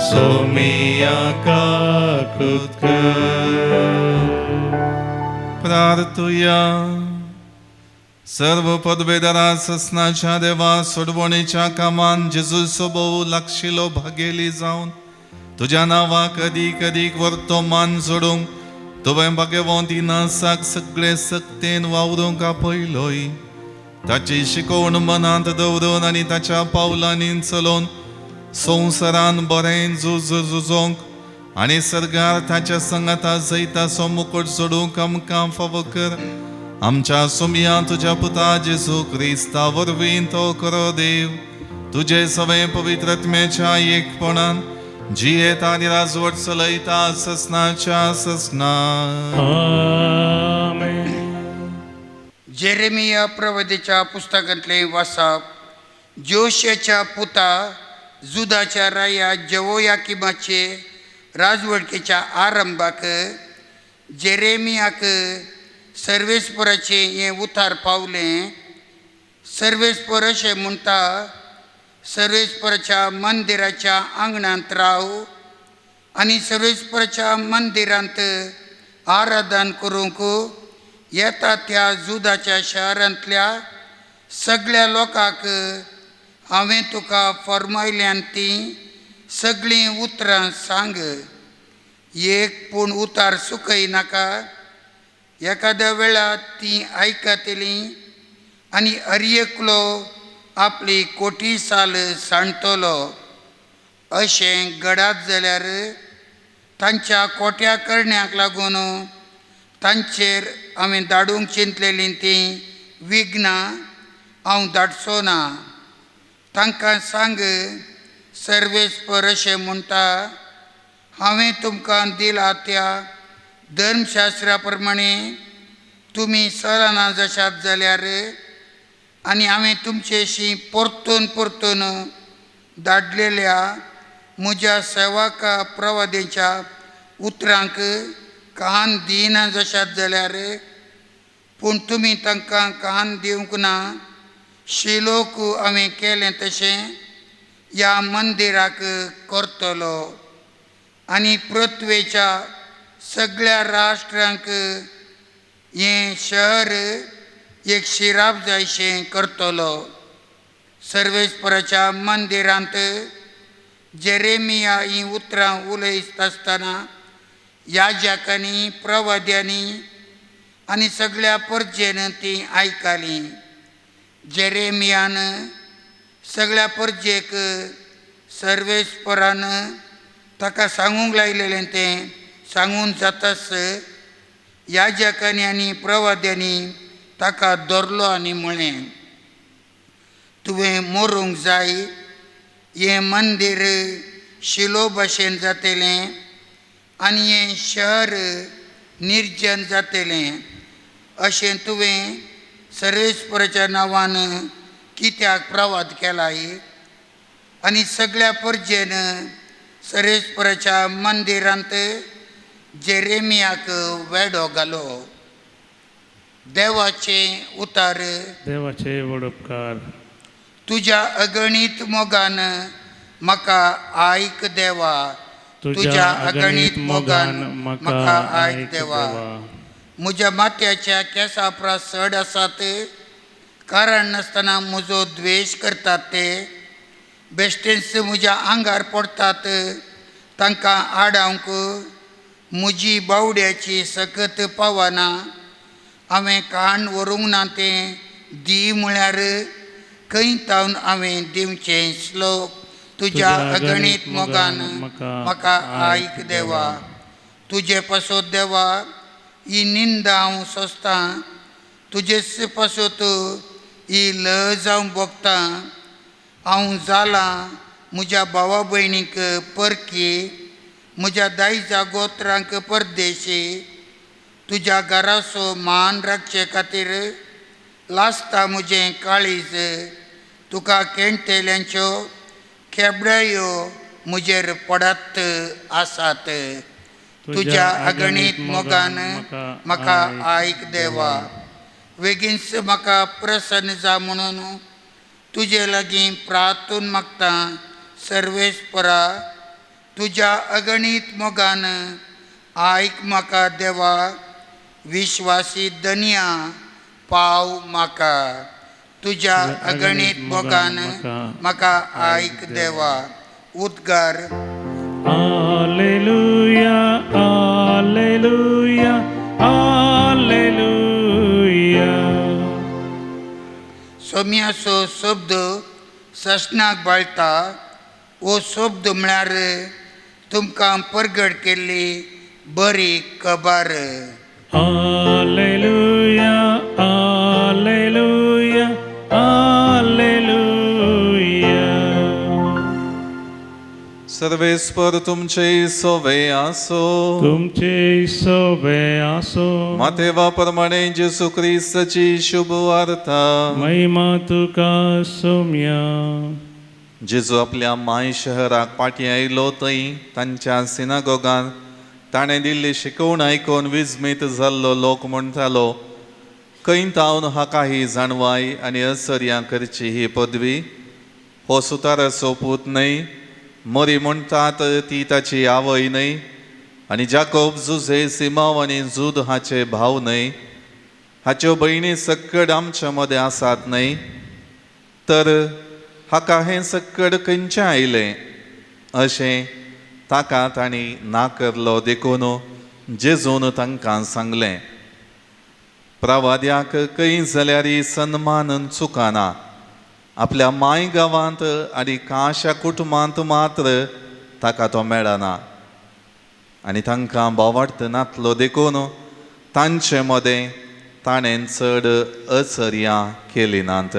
सोमिया काकूट कर.
प्रार्थुया. सर्व पदवेदारा ससनाच्या देवा सोडवणीच्या कामान जेजू सोबो लागशिलो भागेली जावन तुज्या नांवाक अदीक अदीक वर्तमान जोडूंक तुवें भगवंती नासाक सगळे सक्तेन वावरूंक आपयलोय. ताची शिकवण मनांत दवरून आनी ताच्या पावलांनी चलोवन संवसारान बरें झुजोंक आनी सरकार ताच्या संगाता जैताचो मुकुट सोडूंक आमकां फावो कर. आमच्या सुमिया तुज्या पुता जेजू क्रिस्ता वरवीं तो करो देव तुजे सगळे पवित्र आत्म्याच्या एकपणान जियेता आनी राजवट चलयता ससनाच्या ससना.
जेरेमिया प्रवदेच्या पुस्तकांतले वाचप. जोशेच्या पुता जुदाच्या राया जेवोयाकिमाचे राजवटकेच्या आरंभाक जेरेमियाक सर्वेस्पराचे हे उतार पावलें. सर्वेस्पर अशें म्हणटा, सर्वेस्पराच्या मंदिराच्या आंगणांत राव आनी सर्वेस्पराच्या मंदिरांत आराधन करूंक येता त्या जुदाच्या शहरांतल्या सगळ्या लोकांक हांवें तुका फर्मायल्यान तीं सगळीं उतरां सांग. एक पूण उतार सुकय नाका. एखाद्या वेळार तीं आयकतलीं आनी अर्येकलो आपली कोठी साल सांडटलो. अशें घडात जाल्यार तांच्या कोट्या करण्याक लागून तांचेर हांवें धाडूंक चिंतलेलीं तीं विघ्नां हांव धाडचो ना. तांकां सांग, सर्वेस्पर अशें म्हणटा, हांवें तुमकां दिला त्या धर्मशास्त्रा प्रमाणे तुमी चलना जशात जाल्यार आनी हांवें तुमचेशी परतून परतून धाडलेल्या म्हज्या सेवका प्रवादेच्या उतरांक कान दिना जशात जाल्यार, पूण तुमी तांकां कान दिवंक ना. शिलोक हांवें केलें तशें ह्या मंदिराक करतलो. आनी पृथ्वेच्या सगळ्या राष्ट्रांक हें शहर एक शिराप जायशें करतलो. सर्वेस्पराच्या मंदिरांत जेरेमिया हीं उतरां उलयत आसतना याजकांनी, प्रवाद्यांनी आनी सगळ्या परजेन तीं आयकलीं. जेरेमियान सगळ्या परजेक सर्वेस्परान ताका सांगूंक लायलेलें तें सांगून जाताच याजकांनी आनी प्रवाद्यांनी ताका धरलो आनी म्हळें, तुवें मरूंक जाय. हें मंदीर शिलो भाशेन जातलें आनी हें शहर निर्जन जातलें. अशें तुवें सर्वेस्पराच्या नांवान कित्याक प्रवाद केलाय? आनी सगळ्या परजेन सर्वेस्पराच्या मंदिरांत जेरेमियाक वेडो घालो. देवाचे उतार.
देवाचे वडपकार.
तुज्या अगणीत मोगान म्हाका आयक देवा. तुज्या अगणीत मोगान म्हाका आयक देवा. म्हज्या माथ्याच्या केंसा उपरांत सड आसात, कारण नासतना म्हजो द्वेश करतात ते. बेश्टेच म्हज्या आंगार पडटात, तांकां आडावंक म्हजी बावड्याची सकत पावना. हांवें काण व्हरूंक ना तें दी म्हळ्यार खंय तावन हांवें दिवचें श्लोक. तुज्या अगणीत मोगान म्हाका आयक देवा. तुजे पासत देवा ही निंदा हांव सोंसतां. तुजेच पासत ही लज हांव भोगतां. हांव जालां म्हज्या भावा भयणीक परकी, म्हज्या दायजा गोत्रांक परदेशी. तुज्या घराचो मान राखचे खातीर लासता म्हजें काळीज. तुका केण्टेल्यांच्यो खेबड्यो म्हजेर पडत आसात. तुज्या अगणीत मोगान म्हाका आयक देवा. बेगीनच म्हाका प्रसन्न जा म्हणून तुजे लागीं प्रार्थून मागतां. सर्वेस्परा, तुज्या अगणीत मोगान आयक म्हाका देवा. विश्वासी धन्या पाव म्हाका. तुज्या अगणीत मोगान म्हाका आयक देवा. उद्गार.
Hallelujah, hallelujah, hallelujah.
सोम्याचो शब्द ससनाक बाळटा. हो शब्द म्हळ्यार तुमकां परगट केल्ली बरी खबर.
Hallelujah, hallelujah, hallelujah.
सर्वेस्पर तुमचे सोवे आसो.
तुमचे सोबे आसो.
मातेवा प्रमाणे जेसू ख्रिस्ताची शुभ वार्ता.
महिमा तुका सोम्या.
जेजू आपल्या माय शहराक पाटी आयलो थंय तांच्या सिनागोगांत ताणें दिल्ली शिकवण आयकून विस्मीत जाल्लो लोक म्हणटालो, खंय तावन हाका ही जाणवाय आनी असर्यां करची ही पदवी? हो सुतार सोपूत न्हय? मरी म्हणटात ती ताची आवय न्हय? आनी जाकोब, जुझे, सिमाव आनी जूद हाचे भाव न्हय? हाच्यो भयणी सक्कड आमच्या मदें आसात न्हय? तर हाका हें सक्कड खंयचें आयलें? अशें ताका तांणी नाकरलो देखून जेजून तांकां सांगलें, प्रवाद्याक खंय जाल्यार सन्मान चुकाना, आपल्या माय गांवांत आनी काश्या कुटुंबांत मात्र ताका तो मेळना. आनी तांकां बोवाडत नातलो देखून तांचे मदें ताणें चड अचर्यां केलीं नात.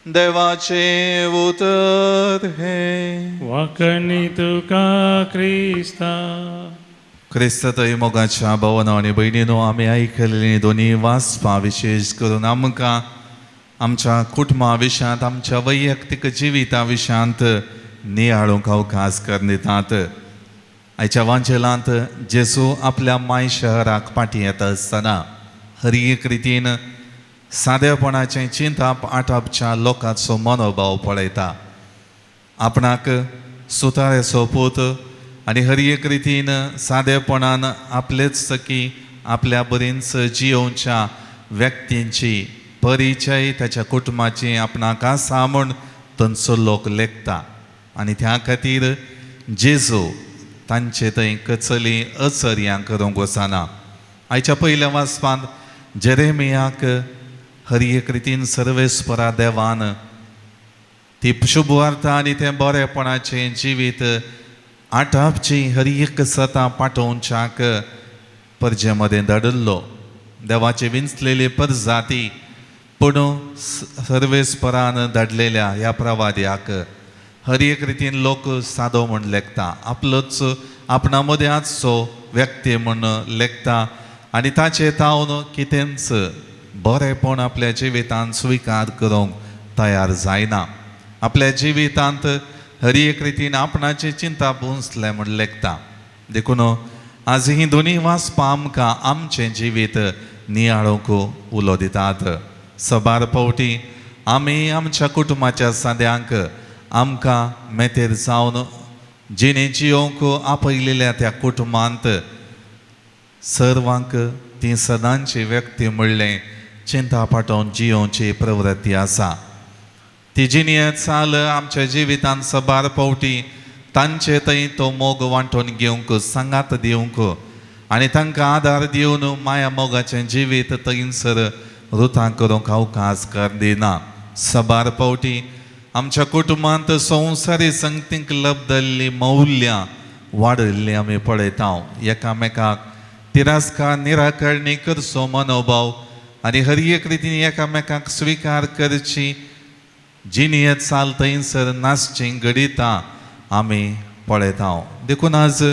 देवाचे उतर हे.
वाकणी तुका क्रिस्ता.
क्रिस्तय मोगाच्या भवना आनी भयणीनो, आमी आयकलेलीं दोनी वाचपां विशेश करून आमकां आमच्या कुटुंबा विशयांत, आमच्या वैयक्तीक जिविता विशयांत नियाळूंक अवकाश करून दितात. आयच्या वांचेलांत जेजू आपल्या माय शहराक फाटीं येता आसतना हर एक रितीन सादेपणाचें चिंतप आटपच्या लोकांचो मनोभाव पळयता. आपणाक सुतार सोपूत आनी हर एक रितीन सादेपणान आपलेच सकी आपल्या बरींच जियोवच्या व्यक्तींची परिचय ताच्या कुटुंबाची आपणाक आसा म्हूण थंयचो लोक लेखता. आनी त्या खातीर जेजू तांचे थंय कचली अचर्यां करूंक वचना. आयच्या पयल्या वाचपांत जेरेमियाक हर एक रितीन सर्वेस्परा देवान ती शुभवार्ता आनी तें बरेपणाचें जिवीत आटापची हर एक सतां पाठोवच्याक परजे मदें धाडिल्लो. देवाचे विंचलेली परजाती पूण सर्वेस्परान धाडलेल्या ह्या प्रवाद्याक हर एक रितीन लोक सादो म्हूण लेखता, आपलोच आपणा मदें आसचो व्यक्ती म्हूण लेखता आनी ताचे तावन कितेंच बरेपण आपल्या जिवितांत स्विकार करूंक तयार जायना. आपल्या जिवितांत हर एक रितीन आपणाची चिंता पुंजले म्हूण लेखता. देखून आज ही दोनी वाचपां आमकां आमचें जिवीत नियाळूंक उलो दितात. सबार फावटी आमी आमच्या कुटुंबाच्या साद्यांक आमकां मेतेर जावन जिणे जियोंक आपयलेल्या त्या कुटुंबांत सर्वांक ती सदांची व्यक्ती म्हणलें चिंता पाठोवन जियोवची प्रवृत्ती आसा. ती जिणें चाल आमच्या जिवितांत सबार फावटी तांचे थंय तो मोग वांटून घेवंक, सांगात दिवंक आनी तांकां आदार दिवन माया मोगाचें जिवीत थंयसर रुतां करूंक अवकाश कर दिना. सबार फावटी आमच्या कुटुंबांत संवसारी संगतीक लबदल्ली मौल्यां वाडयल्लीं आमी पळयता. एकामेकाक तिरस्कार निराकरणी करचो मनोभाव आनी हर एक रितीन एकामेकाक स्विकार करची जिणेत चाल थंयसर नासची घडिता आमी पळयता. देखून आज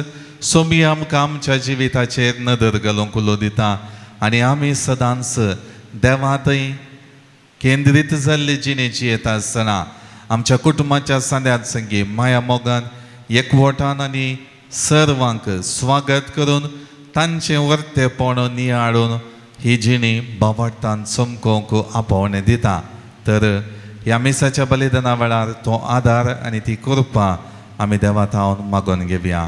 सोमी आमकां आमच्या जिविताचेर नदर घालूंक उलो दिता आनी आमी सदांच देवा थंय केंद्रीत जाल्ली जिणे जियेता आसतना आमच्या कुटुंबाच्या सांद्यांत संगी माया मोगान एकवटान आनी सर्वांक स्वागत करून तांचें वर्तेपण नियाळून ही जिणी बाबाटान चमकोवंक आपोवणें दिता. तर ह्या मिसाच्या बलिदाना वेळार तो आदार आनी ती कृपा आमी देवा थावन मागून घेवया.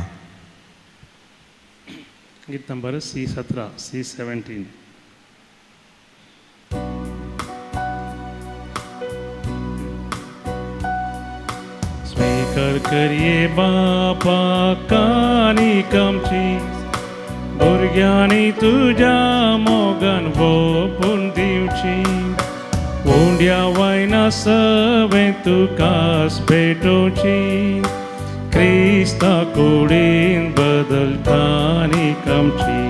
गीत नंबर C17, C17. स्वीकार करिये बापा कानीक आमची, भुरग्यांनी तुज्या मोगान भोपून दिवची. उंड्या वायना सवें तुकाच भेटोवची, क्रिस्ता कुडीन बदलतानीक आमची.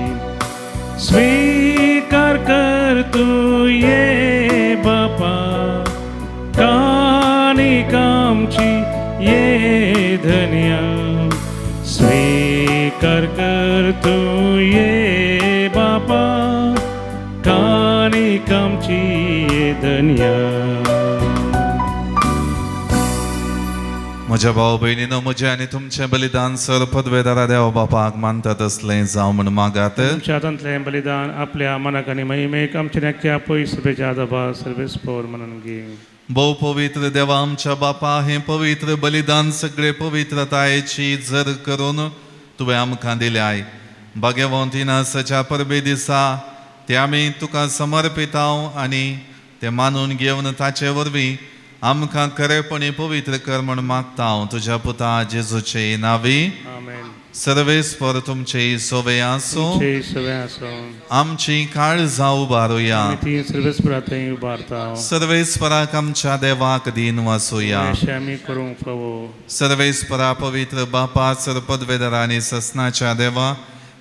स्वीकार कर तू ये बापा कानीक आमची ये धन्या. स्वीकार कर तू ये बापा कानीक आमची ये धन्या.
म्हज्या भाव भयणीनो, म्हजें आनी तुमचें बलिदान सर पदवेदारा देव बापाक मानता तसलें जावं म्हण मागात.
तुमच्या हातांतलें बलिदान आपल्या मनाक आनी महिमेक आमच्या नेक्या पयस सभेच्या आदाबा सर्वेस्पोर म्हणून घे.
भोव पवित्र देवा आमच्या बापा, हें पवित्र बलिदान सगळे पवित्रतायेची जर करून तुवें आमकां दिल्याय. भाग्यवंतीनासाच्या परबे दिसा ते आमी तुका समर्पितांव आनी ते मानून घेवन ताचे वरवीं आमकां खरेपणी पवित्र कर म्हण मागता तुज्या पुता जेजूचे नांवी.
आमेन.
सर्वेस्पर तुमचे सोवे आसूं.
तुमचे सवे आसूं.
आमची काळजां उबारुया.
आमी ती सर्वेस्परां थंय उबारता.
सर्वेस्पराक आमच्या देवाक दिन वासुया.
अशें आमी करूंक फावो.
सर्वेस्परा पवित्र बापा, सर पदवेदारा आनी ससनाच्या देवा,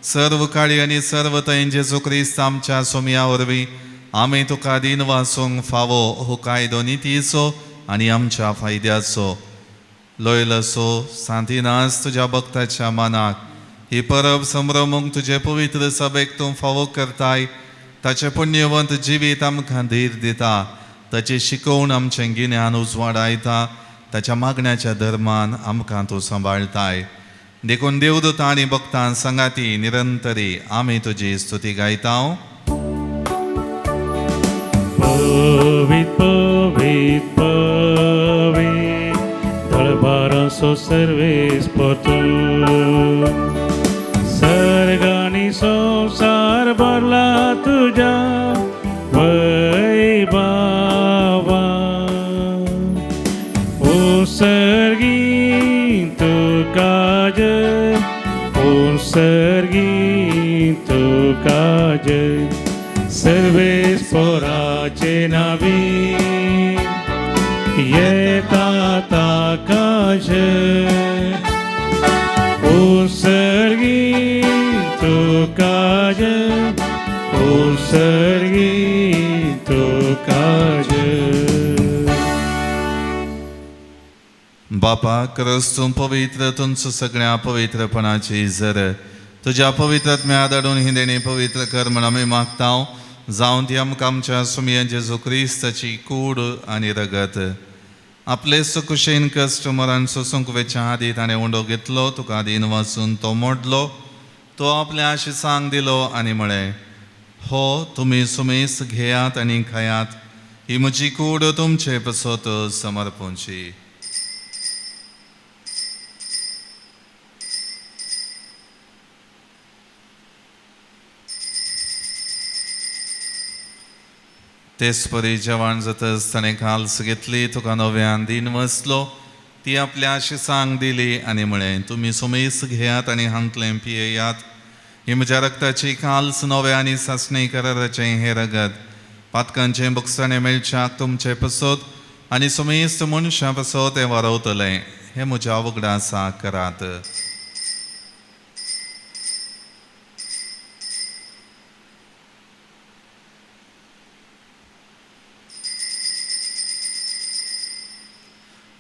सर्व काळी आनी सर्व थंय जेजू क्रिस्त आमच्या सोमया वरवीं आमी तुका दिन वासूंक फावो हो कायदो नितीचो आनी आमच्या फायद्याचो लोयलसो सांतिनास तुज्या भक्ताच्या मनाक ही परब संभ्रमूंक तुजे पवित्र सभेक तूं फावो करताय. ताचे पुण्यवंत जिवीत आमकां धीर दिता. ताची शिकोवण आमचें गिन्यान उजवाडायता. ताच्या मागण्याच्या धर्मान आमकां तूं सांबाळताय. देखून देवदूतां आनी भक्तां संगाती निरंतरी आमी तुजी स्तुती गायता.
पवित पवित पवित दळबारांचो सर्वेस्पर तूं. सर्गानी संसार भरला तुज्या वैभवान. सर्गी तुका जय, सर्गी तुका जय. सर्वेस्पराचे नावी येता ताका जय. सर्गी तुका जय, सर्गी तुका जय.
बापा खरंच तूं पवित्र, तुमचो सगळ्या पवित्रपणाची जर तुज्या पवित्रत्म्या आदाडून ही देणी पवित्र कर म्हण आमी मागता. जावं ती आमकां आमच्या सुमया जेजू क्रिस्ताची कूड आनी रगत आपले सुकुशेन कश्ट मरण सोसूंक वेच्या आदी ताणें उंडो घेतलो. तुका दिन वाचून तो मोडलो. तो आपल्या आशिसांक दिलो आनी म्हळें, हो तुमी सुमेस घेयात आनी खायात. ही म्हजी कूड तुमचे पसत समर्पूंची. तेच परी जेवण जातच ताणें काल्स घेतली. तुका नव्यान दिन वसलो. ती आपल्या आशिसांक दिली आनी म्हळें, तुमी सुमेस घेयात आनी हांतलें पियेयात. ही म्हज्या रक्ताची काल्स नवे आनी सासणी कराराचें हें रगत पातकांचें बुकसाणें मेळच्याक तुमचे पसत आनी सुमेस्त मनशां पसत हें वारवतलें. हें म्हज्या वगडा आसा करात.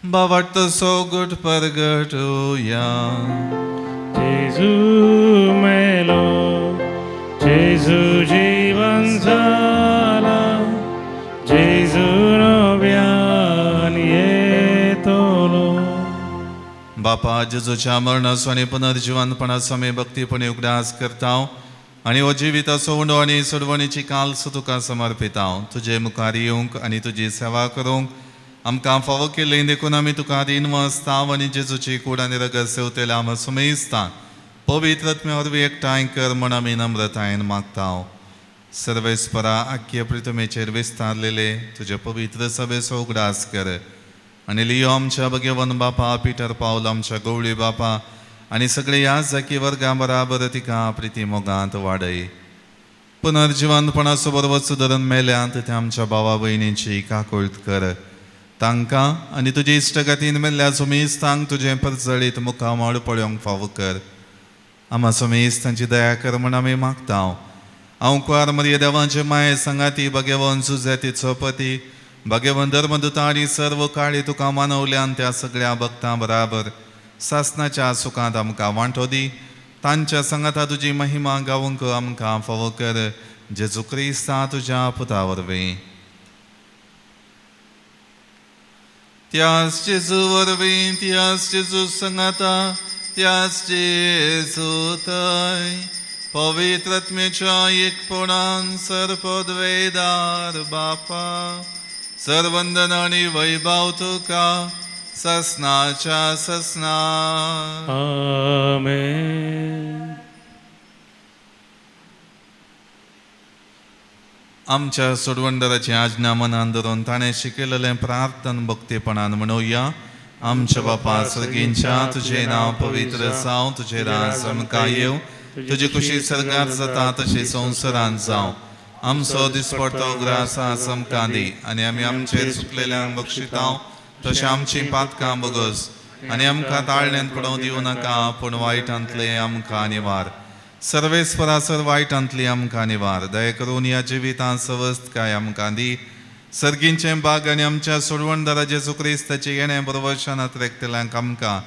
बावटतो सो गुट परगटूया.
जेजू मेलो, जेजू जीवन जाला, जेजू नव्यान येतलो.
बापा जेजूच्या मरणाचो आनी पुनर्जिवंतपणाचो आमी भक्तीपणी उगडास करता आनी हो जिविताचो उंडो आनी सोडवणीची काल्स तुका समर्पिता. तुजे मुखार येवंक आनी तुजी सेवा करूंक आमकां फावो केल्लें देखून आमी तुका दिन वाचता आनी जेजूची कूड आनी रगत सेवतल्या आमी सुमेजता. पवित्रत्म्या वरवीं एकठांय कर म्हण आमी नम्रतायेन मागता. सर्वेस्परा आख्खे पृथ्वीचेर विस्तारलेले तुजे पवित्र सभेचो उगडास कर आनी लियो आमच्या भगवन बापा, पिटर पावल आमच्या गवळी बापा आनी सगळे ह्या जाकी वर्गां बराबर तिका प्रिती मोगांत वाडय. पुनर्जिवंतपणाचो बरोबर सुदारण मेल्यांत ते आमच्या भावा भयणीची काकुळट कर. तांकां आनी तुजे इश्टगतीन मेल्ल्या सुमेस्तांक तुजें परजळीत मुखामळ पळोवंक फावो कर. आमा सुमेस्तांची दया कर म्हण आमी मागता. हांव कुंवार मरिये देवाचे माये संगाती भगवन सुजेतीचो पती भगवन धर्मदूता आनी सर्व काळी तुका मानवल्यान त्या सगळ्या भक्तां बराबर सासनाच्या सुखांत आमकां वांटो दी. तांच्या संगाता तुजी महिमा गावूंक आमकां फावो कर. जेजू क्रिस्ता तुज्या पुता वरवीं. त्याच जेजू वरवीं त्याच जेजू संगता त्याच जेजू थंय पवित्र आत्म्याच्या एकपणान सर्पद्वेदार बापा सर्वंदन आणि वैभव तुका ससनाच्या ससना.
आमेन.
आमच्या सोडवंडराची आज्ञा मनान धरून ताणें शिकयलेलें प्रार्थन भक्तीपणान म्हणुया. आमच्या बापा सर्गींच्या तुझे नांव पवित्र जावं, तुझे राज आमकां येवं, तुजी खुशी सर्गार जाता तशी संवसारांत जावं. आमचो दिसपडटो ग्रास आज आमकां दी आनी आमी आमचेर चुकलेल्यांक बक्षितांव तशें आमची पातकां बगस आनी आमकां ताळण्यांत पडोवं दिवं नाका पूण वायटांतले आमकां निवार. सर्वेस्परासर वायटांतली आमकां निवार. दया करून ह्या जिवितांत सवस्थकाय आमकां दी. सर्गींचें भाग आनी आमच्या सोडवणदारा जेजू क्रिस्ताचें येणें बरोबरशानात रेखतल्यांक आमकां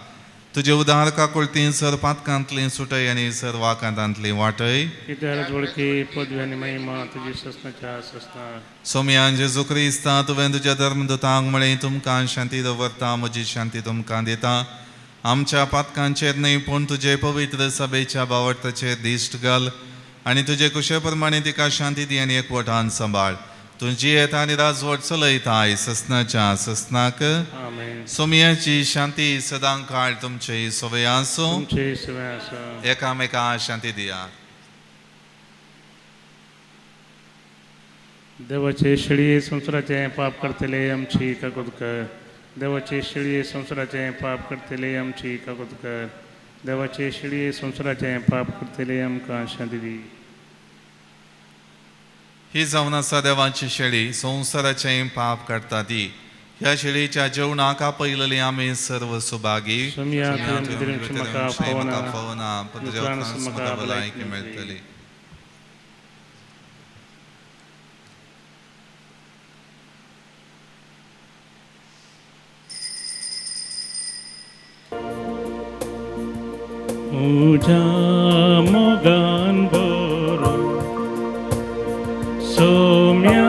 तुजे उदार काकुळतीन सर पातकांतली सुटय आनी सर वाकांतांतली वाटय.
कित्याक वळखी पदवी आनी महिमा तुजी ससनाच्या ससना.
सोम्यान जेजू क्रिस्ता तुवें तुज्या धर्मदूतांक म्हळें तुमकां शांती दवरता, म्हजी शांती तुमकां दिता. आमच्या पातकांचेर न्ही पूण तुजे पवित्र सभेच्या बावटाचेर दिश्ट घाल आनी तुजे कुशे प्रमाणे तिका शांती दी आनी एकवटान सांबाळ. तुजी येता आनी राजवट चलयताय ससनाच्या ससनाक.
आमेन.
सोम्याची शांती सदां काळ तुमचे सोबे आसूं.
तुमचे सेवा आसा.
एकामेका शांती दिया.
देवाचे शिळये संसाराचे पाप करतले आमची काकुद कर. देवाचे शिळये संसाराचे पाप करतले आमची काकुद कर. देवाचे शिळये संसाराचे पाप करतले आमकां शांती दी.
ही जावन आसा देवाची शेळी संवसाराचें पाप करता ती. ह्या शेळीच्या जेवणाक आपयलेली आमी सर्व सुभागी.
सोम्या तुवें म्हाका फोवना
फोवना पण जेवणाक म्हाका भलायकी मेळटली.
उजा मोगान बरो सोम्या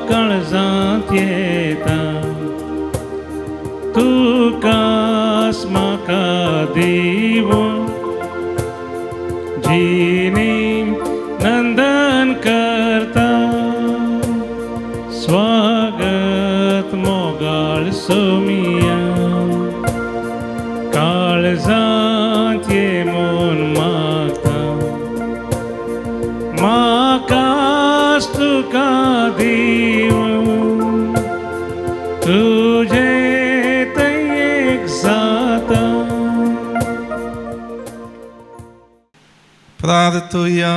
काळजांत येता तुकास म्हाका दिवून जिणें नंदन करता. स्वागत मोगाळ सोमिया काळजांत ये म्हूण मागता. म्हाकाच तुका दिवून तुजे एक जाता.
प्रार्थुया.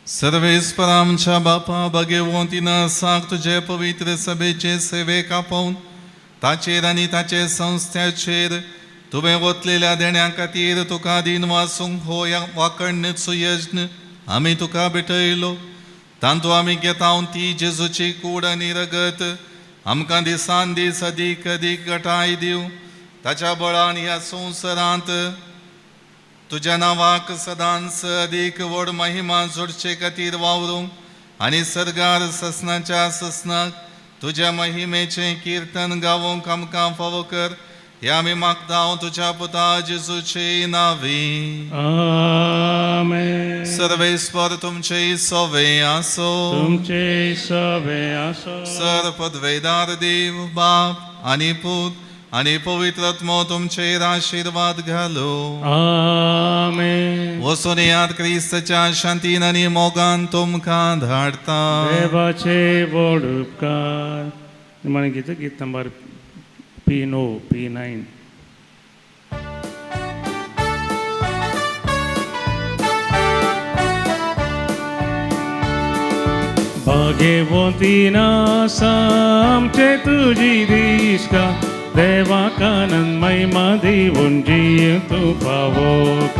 सर्वेस्पर आमच्या बापा भगवंतीन सांग तुजे पवित्र सभेचे सेवेक आपोवन ताचेर आनी ताचे संस्थेचेर तुवें वतलेल्या देण्या खातीर तुका दिन वासूंक हो वाकणणेचो यज्ञ आमी तुका भेटयलो. तांतूं आमी घेतावन ती जेजूची कूड आनी रगत आमकां दिसान दीस अदीक अदीक घटाय दिवं. ताच्या बळान ह्या संवसारांत तुज्या नांवाक सदांच अदीक व्हड महिमा जोडचे खातीर वावरूंक आनी सर्गार ससनाच्या ससनाक तुज्या महिमेचें कीर्तन गावूंक आमकां फावो कर. हे आमी मागता तुज्या पुता जेजूचे नांवी.
आमेन.
सर्वेस्पर तुमचे सोवे आसो.
तुमचे सवे आसो.
सर्पद्वेदार देव बाप आनी पूत आनी पवित्र आत्मो तुमचेर आशीर्वाद घालो.
आमेन.
वचून याद क्रिस्ताच्या शांतीन आनी मोगान तुमकां धाडता.
देवाचे व्हड उपकार. निमाणें गीत नंबर P9. भाग्यवंतीन आसा आमचे तुजी दिश्का. देवाक आनंद महिमा दिवून जीव तूं फावोक.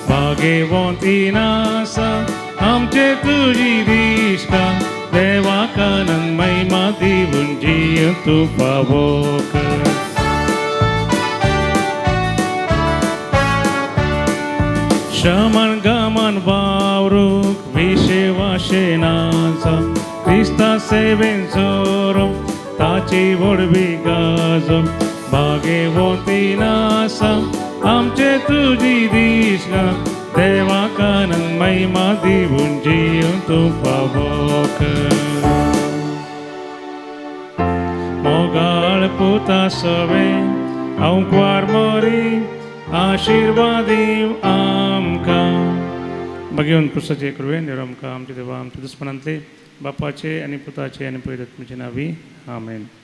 भाग्यवंतीन आसा आमचे तुजी दिश्का. देवाक आनंद महिमा दिवून जीव तूं फावोक. शमन गमन वावरूक विशेवाशेनाचा क्रिस्ता सेवेन जोरूंक ताची व्हडवी गाज भागे वोती नासा आमचे तुजी दिशा देवा कानन महिमा दिवून जीव तू पावोक मोगाळ पुता सवे औंकवार मोरी आशीर्वाद दिव आमकां बघेवन क्रुसाचे करुवे देव आमकां आमचे देवा आमच्या दुस्मनांतले बापाचे आनी पुताचे आनी पवित्र आत्म्याचे नावी आमेन.